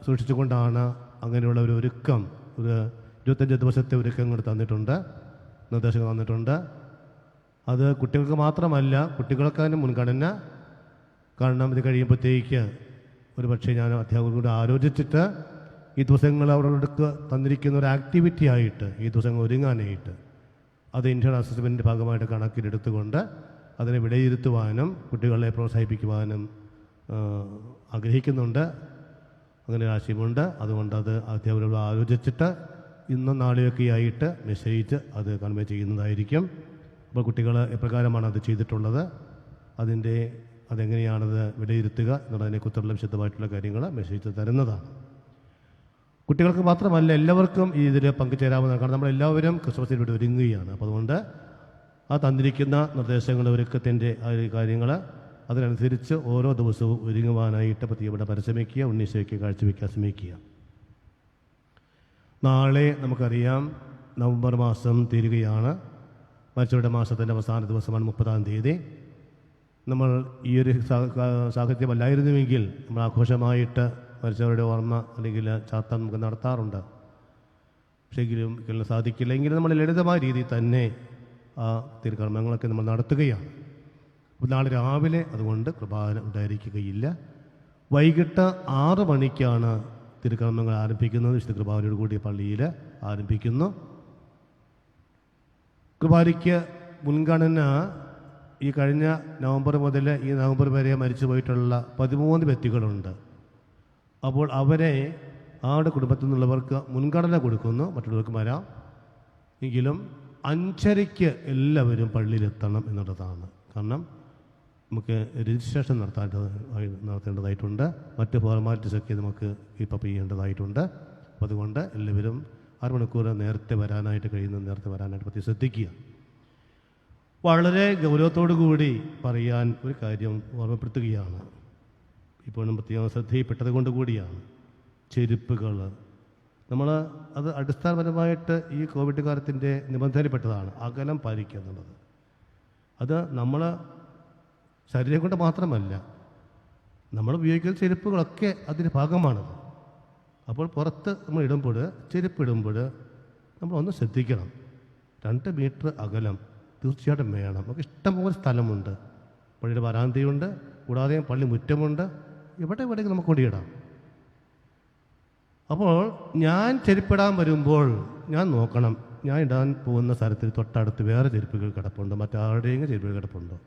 സൂക്ഷിച്ചുകൊണ്ടാണ് അങ്ങനെയുള്ള ഒരു ഒരുക്കം, ഒരു 25 ദിവസത്തെ ഒരുക്കങ്ങൾ തന്നിട്ടുണ്ട്, നിർദ്ദേശങ്ങൾ തന്നിട്ടുണ്ട്. അത് കുട്ടികൾക്ക് മാത്രമല്ല, കുട്ടികൾക്കതിന് മുൻഗണന. കാരണം ഇത് കഴിയുമ്പോഴത്തേക്ക് ഒരു പക്ഷേ ഞാൻ അധ്യാപകരോട് ആലോചിച്ചിട്ട് ഈ ദിവസങ്ങൾ അവർക്ക് തന്നിരിക്കുന്ന ഒരു ആക്ടിവിറ്റി ആയിട്ട് ഈ ദിവസങ്ങൾ ഒരുങ്ങാനായിട്ട് അത് ഇന്റേണൽ അസസ്മെൻറ്റിൻ്റെ ഭാഗമായിട്ട് കണക്കിലെടുത്തുകൊണ്ട് അതിനെ വിലയിരുത്തുവാനും കുട്ടികളെ പ്രോത്സാഹിപ്പിക്കുവാനും ആഗ്രഹിക്കുന്നുണ്ട്. അങ്ങനെ ആശയമുണ്ട്. അതുകൊണ്ട് അത് അധ്യാപകരോട് ആലോചിച്ചിട്ട് ഇന്നും നാളെയൊക്കെ ആയിട്ട് മെസ്സേജ് അത് കൺവേ ചെയ്യുന്നതായിരിക്കും. അപ്പോൾ കുട്ടികൾ എപ്രകാരമാണ് അത് ചെയ്തിട്ടുള്ളത്, അതെങ്ങനെയാണത് വിലയിരുത്തുക എന്നുള്ളതിനെക്കുറിച്ചുള്ള വിശദമായിട്ടുള്ള കാര്യങ്ങൾ മെസ്സേജ് തരുന്നതാണ്. കുട്ടികൾക്ക് മാത്രമല്ല എല്ലാവർക്കും ഇതിൽ പങ്കുചേരാവുന്നതാണ്. കാരണം നമ്മളെല്ലാവരും ക്രിസ്മസിന് വേണ്ടി ഒരുങ്ങുകയാണ്. അപ്പോൾ അതുകൊണ്ട് ആ തന്നിരിക്കുന്ന നിർദ്ദേശങ്ങൾ, ഒരുക്കത്തിൻ്റെ കാര്യങ്ങൾ അതിനനുസരിച്ച് ഓരോ ദിവസവും ഒരുങ്ങുവാനായിട്ട് പ്രത്യേകം പരിശ്രമിക്കുക, ഉന്നയിച്ചേക്ക് കാഴ്ചവെക്കാൻ ശ്രമിക്കുക. നാളെ നമുക്കറിയാം നവംബർ മാസം തീരുകയാണ്. മരിച്ചവരുടെ മാസത്തിൻ്റെ അവസാന ദിവസമാണ് 30-ാം തീയതി. നമ്മൾ ഈ ഒരു സാഹചര്യമല്ലായിരുന്നുവെങ്കിൽ നമ്മൾ ആഘോഷമായിട്ട് മരിച്ചവരുടെ ഓർമ്മ അല്ലെങ്കിൽ ചാർത്താൻ നമുക്ക് നടത്താറുണ്ട്. പക്ഷേ എങ്കിലും സാധിക്കില്ല. എങ്കിലും നമ്മൾ ലളിതമായ രീതിയിൽ തന്നെ ആ തിരുക്കർമ്മങ്ങളൊക്കെ നമ്മൾ നടത്തുകയാണ്. അപ്പോൾ നാളെ രാവിലെ അതുകൊണ്ട് കുർബാന ഉണ്ടായിരിക്കുകയില്ല. വൈകിട്ട് 6 മണിക്കാണ് തിരുക്കർമ്മങ്ങൾ ആരംഭിക്കുന്നത്. വിശുദ്ധ കുർബാനയോട് കൂടി പള്ളിയിൽ ആരംഭിക്കുന്നു. കുർബാനയ്ക്ക് മുൻഗണന ഈ കഴിഞ്ഞ നവംബർ മുതൽ ഈ നവംബർ വരെ മരിച്ചു പോയിട്ടുള്ള 13 വ്യക്തികളുണ്ട്. അപ്പോൾ അവരെ ആടെ കുടുംബത്തിൽ നിന്നുള്ളവർക്ക് മുൻഗണന കൊടുക്കുന്നു. മറ്റുള്ളവർക്ക് വരാം. എങ്കിലും 5:30 എല്ലാവരും പള്ളിയിലെത്തണം എന്നുള്ളതാണ്. കാരണം നമുക്ക് രജിസ്ട്രേഷൻ നടത്തേണ്ടതായിട്ടുണ്ട്. മറ്റ് ഫോർമാലിറ്റീസൊക്കെ നമുക്ക് കീപ്പപ്പ് ചെയ്യേണ്ടതായിട്ടുണ്ട്. അപ്പോൾ അതുകൊണ്ട് എല്ലാവരും 6 മണിക്കൂർ നേരത്തെ വരാനായിട്ട് നേരത്തെ വരാനായിട്ട് പ്രത്യേകം ശ്രദ്ധിക്കുക. വളരെ ഗൗരവത്തോടു കൂടി പറയാൻ ഒരു കാര്യം ഓർമ്മപ്പെടുത്തുകയാണ്. ഇപ്പോഴും പ്രത്യേകം ശ്രദ്ധയിൽപ്പെട്ടത് കൊണ്ട് കൂടിയാണ്. ചെരുപ്പുകൾ നമ്മൾ അത് അടിസ്ഥാനപരമായിട്ട് ഈ കോവിഡ് കാലത്തിൻ്റെ നിബന്ധനയിൽപ്പെട്ടതാണ്. അകലം പാലിക്കുക എന്നുള്ളത്. അത് നമ്മൾ ശരീരം കൊണ്ട് മാത്രമല്ല, നമ്മൾ ഉപയോഗിക്കുന്ന ചെരുപ്പുകളൊക്കെ അതിൻ്റെ ഭാഗമാണത്. അപ്പോൾ പുറത്ത് നമ്മൾ ചെരുപ്പിടുമ്പോൾ നമ്മളൊന്ന് ശ്രദ്ധിക്കണം. 2 മീറ്റർ അകലം തീർച്ചയായിട്ടും വേണം. നമുക്ക് ഇഷ്ടംപോലെ സ്ഥലമുണ്ട്. പള്ളിയുടെ വരാന്തയുണ്ട്, കൂടാതെ പള്ളി മുറ്റമുണ്ട്. എവിടെയൊക്കെ നമുക്ക് കൊണ്ടിടാം. അപ്പോൾ ഞാൻ ചെരുപ്പിടാൻ വരുമ്പോൾ ഞാൻ നോക്കണം, ഞാൻ ഇടാൻ പോകുന്ന സ്ഥലത്തിൽ തൊട്ടടുത്ത് വേറെ ചെരുപ്പുകൾ കിടപ്പുണ്ടോ, മറ്റാരുടെയും ചെരുപ്പുകൾ കിടപ്പുണ്ടോ.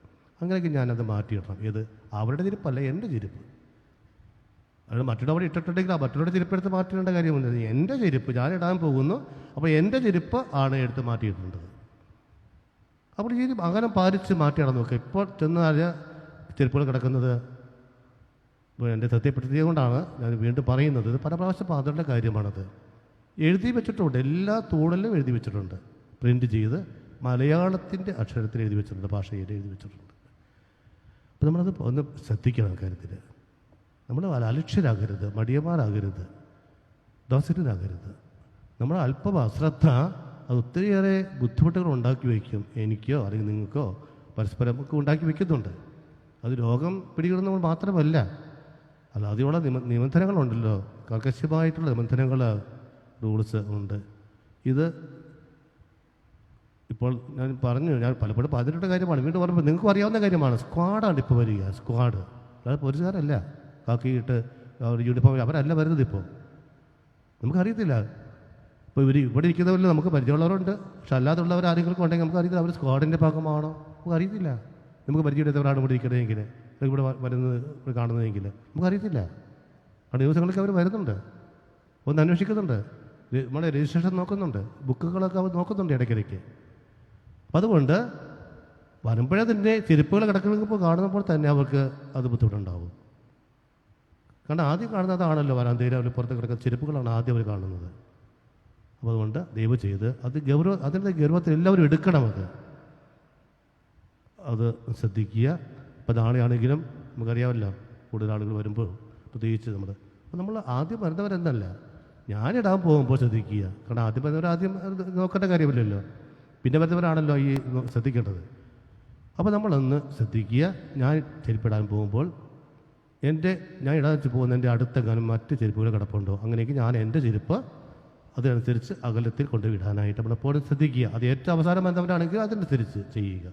അങ്ങനെയൊക്കെ ഞാനത് മാറ്റിയിടണം. ഏത് അവരുടെ ചെരുപ്പല്ല, എൻ്റെ ചെരുപ്പ്. അത് മറ്റുള്ളവർ ഇട്ടിട്ടുണ്ടെങ്കിൽ ആ മറ്റുള്ളവരുടെ ചെരുപ്പെടുത്ത് മാറ്റേണ്ട കാര്യമുണ്ട്. എൻ്റെ ചെരുപ്പ് ഞാൻ ഇടാൻ പോകുന്നു, അപ്പോൾ എൻ്റെ ചെരുപ്പ് ആണ് എടുത്ത് മാറ്റിയിട്ടുള്ളത്. അപ്പോൾ ഈ അകലം പാലിച്ച് മാറ്റിയാണ് നോക്കുക. ഇപ്പോൾ ചെന്നാൽ ചെരുപ്പുകൾ കിടക്കുന്നത് എൻ്റെ സത്യപ്പെടുത്തിയത് കൊണ്ടാണ് ഞാൻ വീണ്ടും പറയുന്നത്. ഇത് പല പ്രാവശ്യം പാതേണ്ട കാര്യമാണത്. എഴുതി വെച്ചിട്ടുണ്ട്, എല്ലാ തൂണിലും എഴുതി വെച്ചിട്ടുണ്ട്, പ്രിൻ്റ് ചെയ്ത് മലയാളത്തിൻ്റെ അക്ഷരത്തിൽ എഴുതി വെച്ചിട്ടുണ്ട്, ഭാഷയിൽ എഴുതി വെച്ചിട്ടുണ്ട്. അപ്പോൾ നമ്മളത് ഒന്ന് ശ്രദ്ധിക്കണം കാര്യത്തിൽ. നമ്മൾ അലക്ഷ്യരാകരുത്, മടിയന്മാരാകരുത്, ദോസരനാകരുത്. നമ്മൾ അല്പം അശ്രദ്ധ അത് ഒത്തിരിയേറെ ബുദ്ധിമുട്ടുകൾ ഉണ്ടാക്കി വയ്ക്കും. എനിക്കോ അല്ലെങ്കിൽ നിങ്ങൾക്കോ പരസ്പരം ഒക്കെ ഉണ്ടാക്കി വയ്ക്കുന്നുണ്ട്. അത് രോഗം പിടികൂടുന്നവർ മാത്രമല്ല, അല്ലാതെയുള്ള നിബന്ധനകളുണ്ടല്ലോ, കർക്കശമായിട്ടുള്ള നിബന്ധനകൾ, റൂൾസ് ഉണ്ട്. ഇത് ഇപ്പോൾ ഞാൻ പലപ്പോഴും പറഞ്ഞിട്ടുള്ള കാര്യമാണ്, വീണ്ടും പറയുമ്പോൾ നിങ്ങൾക്കും അറിയാവുന്ന കാര്യമാണ്. സ്ക്വാഡാണ് ഇപ്പോൾ വരിക, സ്ക്വാഡ്. അതായത് പോലീസുകാരല്ല കാക്കിയിട്ട് യൂണിഫോം അവരല്ല വരുന്നത്. ഇപ്പോൾ നമുക്കറിയത്തില്ല. ഇപ്പോൾ ഇവിടെ ഇരിക്കുന്നവരിൽ നമുക്ക് പരിചയമുള്ളവരുണ്ട്, പക്ഷെ അല്ലാതുള്ളവർ ആരെങ്കിലും ഉണ്ടെങ്കിൽ നമുക്ക് അറിയത്തില്ല അവർ സ്ക്വാഡിൻ്റെ ഭാഗമാണോ, നമുക്ക് അറിയത്തില്ല. നമുക്ക് പരിചയമുള്ളവരാണ് ഇവിടെ ഇരിക്കുന്നതെങ്കിൽ, ഇവിടെ വരുന്നത് കാണുന്നതെങ്കിൽ നമുക്കറിയത്തില്ല. ആ ദിവസങ്ങളൊക്കെ അവർ വരുന്നുണ്ട്, ഒന്ന് അന്വേഷിക്കുന്നുണ്ട്, നമ്മുടെ രജിസ്ട്രേഷൻ നോക്കുന്നുണ്ട്, ബുക്കുകളൊക്കെ അവർ നോക്കുന്നുണ്ട് ഇടയ്ക്കിടയ്ക്ക്. അപ്പം അതുകൊണ്ട് വരുമ്പോഴേ തന്നെ ചെരുപ്പുകൾ കിടക്കുമ്പോൾ കാണുമ്പോൾ തന്നെ അവർക്ക് അത് ബുദ്ധിമുട്ടുണ്ടാവും. കാരണം ആദ്യം കാണുന്നതാണല്ലോ വരാന്തയിൽ അവർ പുറത്ത് കിടക്കുന്ന ചെരുപ്പുകളാണ് ആദ്യം അവർ കാണുന്നത്. അപ്പോൾ അതുകൊണ്ട് ദയവ് ചെയ്ത് അതിൻ്റെ ഗൗരവത്തിൽ എല്ലാവരും എടുക്കണം. അത് ശ്രദ്ധിക്കുക. ഇപ്പോൾ നാളെയാണെങ്കിലും നമുക്കറിയാമല്ലോ, കൂടുതൽ ആളുകൾ വരുമ്പോൾ പ്രത്യേകിച്ച് നമ്മൾ ആദ്യം വരുന്നവരെന്നല്ല, ഞാനിടാൻ പോകുമ്പോൾ ശ്രദ്ധിക്കുക. കാരണം ആദ്യം വരുന്നവർ ആദ്യം നോക്കേണ്ട കാര്യമില്ലല്ലോ, പിന്നെ വരുന്നവരാണല്ലോ ഈ ശ്രദ്ധിക്കേണ്ടത്. അപ്പോൾ നമ്മളൊന്ന് ശ്രദ്ധിക്കുക. ഞാൻ ചെരുപ്പിടാൻ പോകുമ്പോൾ ഞാൻ ഇടാൻ പോകുന്ന എൻ്റെ അടുത്ത ഗാനം മറ്റ് ചെരുപ്പുകൾ കിടപ്പുണ്ടോ, അങ്ങനെയെങ്കിൽ ഞാൻ എൻ്റെ ചെരുപ്പ് അതനുസരിച്ച് അകലത്തിൽ കൊണ്ടുവിടാനായിട്ട് നമ്മളെപ്പോഴും ശ്രദ്ധിക്കുക. അത് ഏറ്റവും അവസാനം വന്നവരാണെങ്കിൽ അതനുസരിച്ച് ചെയ്യുക.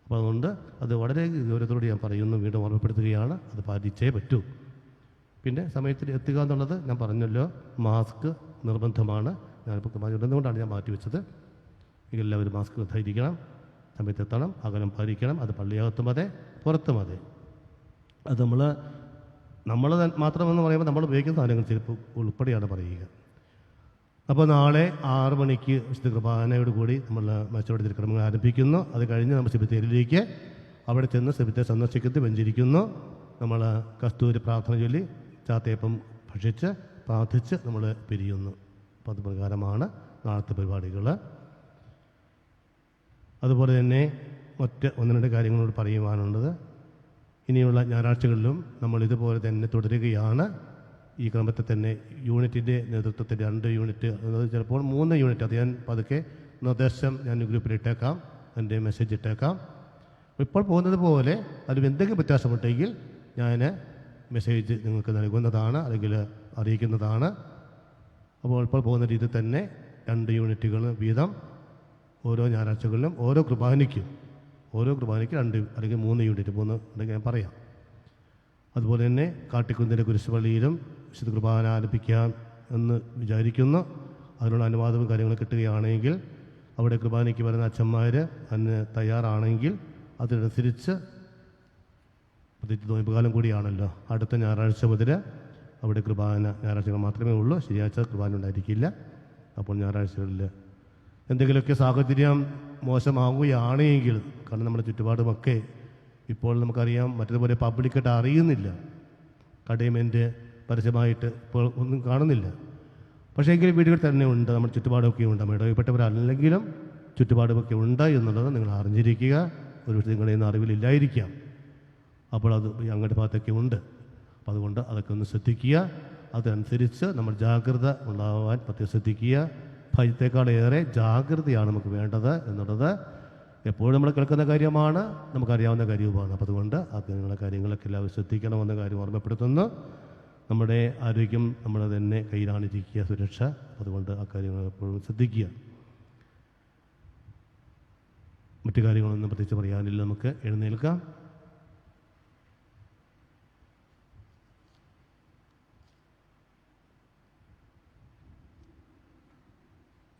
അപ്പോൾ അതുകൊണ്ട് അത് വളരെ ഗൗരവത്തോടെ ഞാൻ പറയുന്നു, വീണ്ടും ഓർമ്മപ്പെടുത്തുകയാണ്, അത് പാലിച്ചേ പറ്റൂ. പിന്നെ സമയത്തിൽ എത്തുക എന്നുള്ളത് ഞാൻ പറഞ്ഞല്ലോ, മാസ്ക് നിർബന്ധമാണ്. ഞാനിപ്പോൾ ഇടുന്നതുകൊണ്ടാണ് ഞാൻ മാറ്റിവെച്ചത്. എല്ലാവരും മാസ്ക് ധരിക്കണം, സമയത്തെത്തണം, അകലം പാലിക്കണം. അത് പള്ളിയകത്തും അതെ, പുറത്തും അതെ. അത് നമ്മൾ മാത്രമെന്ന് പറയുമ്പോൾ നമ്മൾ ഉപയോഗിക്കുന്ന സാധനങ്ങൾ ചെരുപ്പ് ഉൾപ്പെടെയാണ് പറയുക. അപ്പോൾ നാളെ 6 മണിക്ക് വിശുദ്ധ കുർബാനയോട് കൂടി നമ്മൾ മച്ചോടെ തിരുക്രമങ്ങൾ ആരംഭിക്കുന്നു. അത് കഴിഞ്ഞ് നമ്മൾ സെബിത്തേരിലേക്ക് അവിടെ ചെന്ന് സെബിത്തെ സന്ദർശിക്കുന്നത് വെഞ്ചരിക്കുന്നു. നമ്മൾ കസ്തൂരി പ്രാർത്ഥന ചൊല്ലി ചാത്തയപ്പം ഭക്ഷിച്ച് പ്രാർത്ഥിച്ച് നമ്മൾ പിരിയുന്നു. അപ്പോൾ അത് പ്രകാരമാണ് നാളത്തെ പരിപാടികൾ. അതുപോലെ തന്നെ മറ്റ് 1-2 കാര്യങ്ങളോട് പറയുവാനുള്ളത്. ഇനിയുള്ള ഞായറാഴ്ചകളിലും നമ്മൾ ഇതുപോലെ തന്നെ തുടരുകയാണ്. ഈ ക്രമത്തിൽ തന്നെ യൂണിറ്റിൻ്റെ നേതൃത്വത്തിൽ 2 യൂണിറ്റ്, അതായത് ചിലപ്പോൾ 3 യൂണിറ്റ്, അത് ഞാൻ പതുക്കെ നിർദ്ദേശം ഞാൻ ഗ്രൂപ്പിൽ ഇട്ടേക്കാം, എൻ്റെ മെസ്സേജ് ഇട്ടേക്കാം. ഇപ്പോൾ പോകുന്നത് പോലെ അതിൽ എന്തെങ്കിലും വ്യത്യാസമുണ്ടെങ്കിൽ ഞാൻ മെസ്സേജ് നിങ്ങൾക്ക് നൽകുന്നതാണ്, അല്ലെങ്കിൽ അറിയിക്കുന്നതാണ്. അപ്പോൾ ഇപ്പോൾ പോകുന്ന രീതിയിൽ തന്നെ 2 യൂണിറ്റുകൾ വീതം ഓരോ ഞായറാഴ്ചകളിലും ഓരോ കുർബാനയ്ക്ക് 2 അല്ലെങ്കിൽ 3 യൂണിറ്റ്, 3 ഉണ്ടെങ്കിൽ ഞാൻ പറയാം. അതുപോലെ തന്നെ കാട്ടിക്കുന്നിൻ്റെ കുരിശുപള്ളിയിലും വിശുദ്ധ കുർബാന ആരംഭിക്കാം എന്ന് വിചാരിക്കുന്നു. അതിനുള്ള അനുവാദവും കാര്യങ്ങളും കിട്ടുകയാണെങ്കിൽ അവിടെ കുർബാനയ്ക്ക് വരുന്ന അച്ഛന്മാർ അതിന് തയ്യാറാണെങ്കിൽ അതിനനുസരിച്ച്, പ്രത്യേകിച്ച് നോയമ്പുകാലം കൂടിയാണല്ലോ, അടുത്ത ഞായറാഴ്ച മുതൽ അവിടെ കുർബാന ഞായറാഴ്ചകൾ മാത്രമേ ഉള്ളൂ, ശനിയാഴ്ച കുർബാന ഉണ്ടായിരിക്കില്ല. അപ്പോൾ ഞായറാഴ്ചകളിൽ എന്തെങ്കിലുമൊക്കെ സാഹചര്യം മോശമാവുകയാണെങ്കിൽ, കാരണം നമ്മുടെ ചുറ്റുപാടുമൊക്കെ ഇപ്പോൾ നമുക്കറിയാം മറ്റതുപോലെ പബ്ലിക്കായിട്ട് അറിയുന്നില്ല, കടയുമെൻ്റ് പരസ്യമായിട്ട് ഇപ്പോൾ ഒന്നും കാണുന്നില്ല. പക്ഷേ എങ്കിലും വീടുകൾ തന്നെ ഉണ്ട്, നമ്മുടെ ചുറ്റുപാടൊക്കെ ഉണ്ട്, നമ്മുടെ ഇടവപ്പെട്ടവരല്ലെങ്കിലും ചുറ്റുപാടുമൊക്കെ ഉണ്ട് എന്നുള്ളത് നിങ്ങൾ അറിഞ്ഞിരിക്കുക. ഒരു പക്ഷേ നിങ്ങളുടെ ഇന്ന് അറിവിലില്ലായിരിക്കാം, അപ്പോൾ അത് ഞങ്ങളുടെ ഭാഗത്തൊക്കെ ഉണ്ട്. അപ്പോൾ അതുകൊണ്ട് അതൊക്കെ ഒന്ന് ശ്രദ്ധിക്കുക. അതനുസരിച്ച് നമ്മൾ ജാഗ്രത ഉണ്ടാവാൻ പ്രത്യേകം ശ്രദ്ധിക്കുക. ഭയത്തേക്കാളേറെ ജാഗ്രതയാണ് നമുക്ക് വേണ്ടത് എന്നുള്ളത് എപ്പോഴും നമ്മൾ കേൾക്കുന്ന കാര്യമാണ്, നമുക്കറിയാവുന്ന കാര്യവുമാണ്. അപ്പോൾ അതുകൊണ്ട് അങ്ങനെയുള്ള കാര്യങ്ങളൊക്കെ എല്ലാവരും ശ്രദ്ധിക്കണമെന്ന കാര്യം ഓർമ്മപ്പെടുത്തുന്നു. നമ്മുടെ ആരോഗ്യം നമ്മൾ തന്നെ കയ്യിലാണിരിക്കുക, സുരക്ഷ. അതുകൊണ്ട് ആ കാര്യങ്ങൾ എപ്പോഴും ശ്രദ്ധിക്കുക. മറ്റു കാര്യങ്ങളൊന്നും പ്രത്യേകിച്ച് പറയാനില്ല. നമുക്ക് എഴുന്നേൽക്കാം.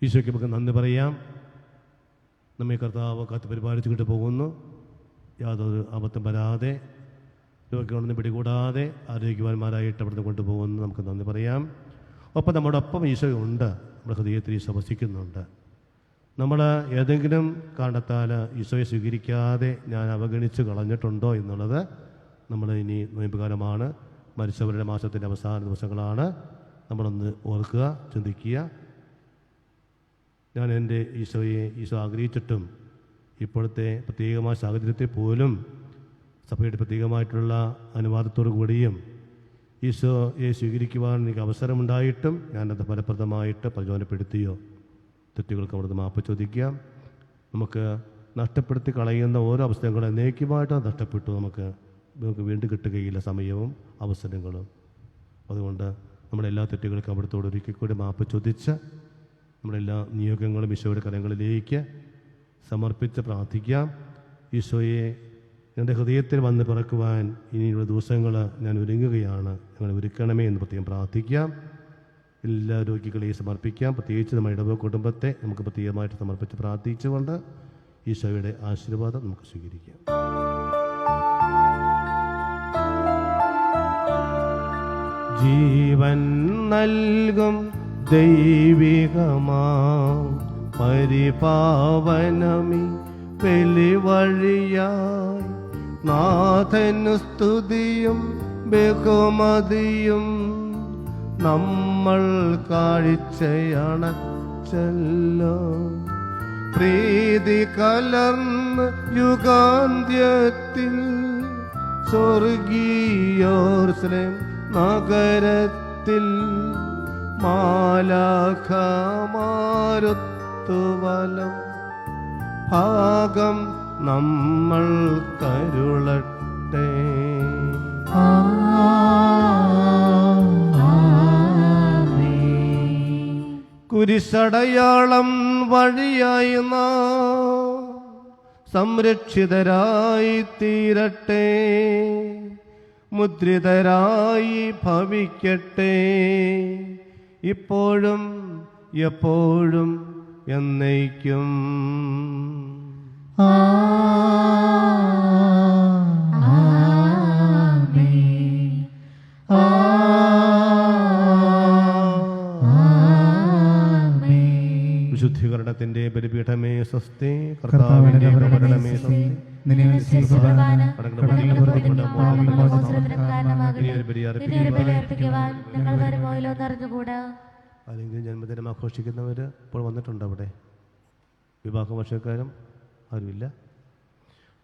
ഈശോയ്ക്ക് നമുക്ക് നന്ദി പറയാം. നമ്മെ കർത്താവ് കാത്ത് പരിപാലിച്ചുകൊണ്ട് പോകുന്നു. യാതൊരു അബദ്ധം വരാതെ രോഗികളൊന്നും പിടികൂടാതെ ആരോഗ്യവാന്മാരായിട്ട് അവിടുന്ന് കൊണ്ടുപോകുമെന്ന് നമുക്ക് നന്ദി പറയാം. ഒപ്പം നമ്മുടെ ഒപ്പം ഈശോ ഉണ്ട്, നമ്മുടെ ഹൃദയത്തിൽ ഈശോ വസിക്കുന്നുണ്ട്. നമ്മൾ ഏതെങ്കിലും കാരണത്താൽ ഈശോയെ സ്വീകരിക്കാതെ ഞാൻ അവഗണിച്ച് കളഞ്ഞിട്ടുണ്ടോ എന്നുള്ളത് നമ്മൾ ഇനി നോയമ്പുകാലമാണ്, മരിച്ചവരുടെ മാസത്തിൻ്റെ അവസാന ദിവസങ്ങളാണ്, നമ്മളൊന്ന് ഓർക്കുക, ചിന്തിക്കുക. ഞാൻ എൻ്റെ ഈശോ ആഗ്രഹിച്ചിട്ടും ഇപ്പോഴത്തെ പ്രത്യേകമായ സാഹചര്യത്തിൽ പോലും സഭയുടെ പ്രത്യേകമായിട്ടുള്ള അനുവാദത്തോടു കൂടിയും ഈശോയെ സ്വീകരിക്കുവാൻ എനിക്ക് അവസരമുണ്ടായിട്ടും ഞാനത് ഫലപ്രദമായിട്ട് പ്രചോദനപ്പെടുത്തിയോ? തെറ്റുകൾക്ക് അവിടുന്ന് മാപ്പ് ചോദിക്കാം. നമുക്ക് നഷ്ടപ്പെടുത്തി കളയുന്ന ഓരോ അവസരങ്ങളും എന്നേക്കുമായിട്ട് നഷ്ടപ്പെട്ടു, നമുക്ക് വീണ്ടും കിട്ടുകയില്ല സമയവും അവസരങ്ങളും. അതുകൊണ്ട് നമ്മുടെ എല്ലാ തെറ്റുകൾക്കും അവിടുത്തോട് ഒരിക്കൽ കൂടി മാപ്പ് ചോദിച്ച് നമ്മുടെ എല്ലാ നിയോഗങ്ങളും ഈശോയുടെ കരങ്ങളിലേക്ക് സമർപ്പിച്ച് പ്രാർത്ഥിക്കാം. ഈശോയെ എൻ്റെ ഹൃദയത്തിൽ വന്ന് പിറക്കുവാൻ ഇനിയുള്ള ദിവസങ്ങൾ ഞാൻ ഒരുങ്ങുകയാണ്, ഞങ്ങൾ ഒരുക്കണമേ എന്ന് പ്രത്യേകം പ്രാർത്ഥിക്കാം. എല്ലാ രോഗികളെയും സമർപ്പിക്കാം. പ്രത്യേകിച്ച് നമ്മുടെ ഇടവക കുടുംബത്തെ നമുക്ക് പ്രത്യേകമായിട്ട് സമർപ്പിച്ച് പ്രാർത്ഥിച്ചുകൊണ്ട് ഈശോയുടെ ആശീർവാദം നമുക്ക് സ്വീകരിക്കാം. ജീവൻ നൽകും ദൈവികമാം പരിപാവനമി വെളിവഴിയായി നാഥനു സ്തുതിയും ബഹുമതിയും നമ്മൾ കാഴ്ചയണച്ചല്ലോ. പ്രീതി കലർന്ന് യുഗാന്ത്യത്തിൽ സ്വർഗീയോർസ്ലേം നഗരത്തിൽ മാലാഖമാരുത്തുവലം ഭാഗം നമ്മൾ കരുളട്ടെ. കുരിശടയാളം വഴിയായി നാം സംരക്ഷിതരായി തീരട്ടെ, മുദ്രിതരായി ഭവിക്കട്ടെ, ഇപ്പോഴും എപ്പോഴും എന്നേക്കും. വിശുദ്ധീകരണത്തിന്റെ ബലിപീഠമേ സ്വസ്തി, കർത്താവിന്റെ ഭരണമേ സ്വസ്തി. അല്ലെങ്കിൽ ജന്മദിനം ആഘോഷിക്കുന്നവർ ഇപ്പോൾ വന്നിട്ടുണ്ട് അവിടെ? വിവാഹ വർഷക്കാരും ആരുമില്ല.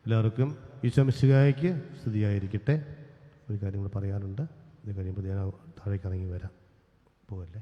എല്ലാവർക്കും ഈശോ മിശിഹായ്ക്ക് സ്തുതിയായിരിക്കട്ടെ. ഒരു കാര്യങ്ങൾ പറയാനുണ്ട്, ഇത് കഴിയുമ്പോൾ ഞാൻ താഴേക്ക് ഇറങ്ങി വരാം. പോകല്ലേ?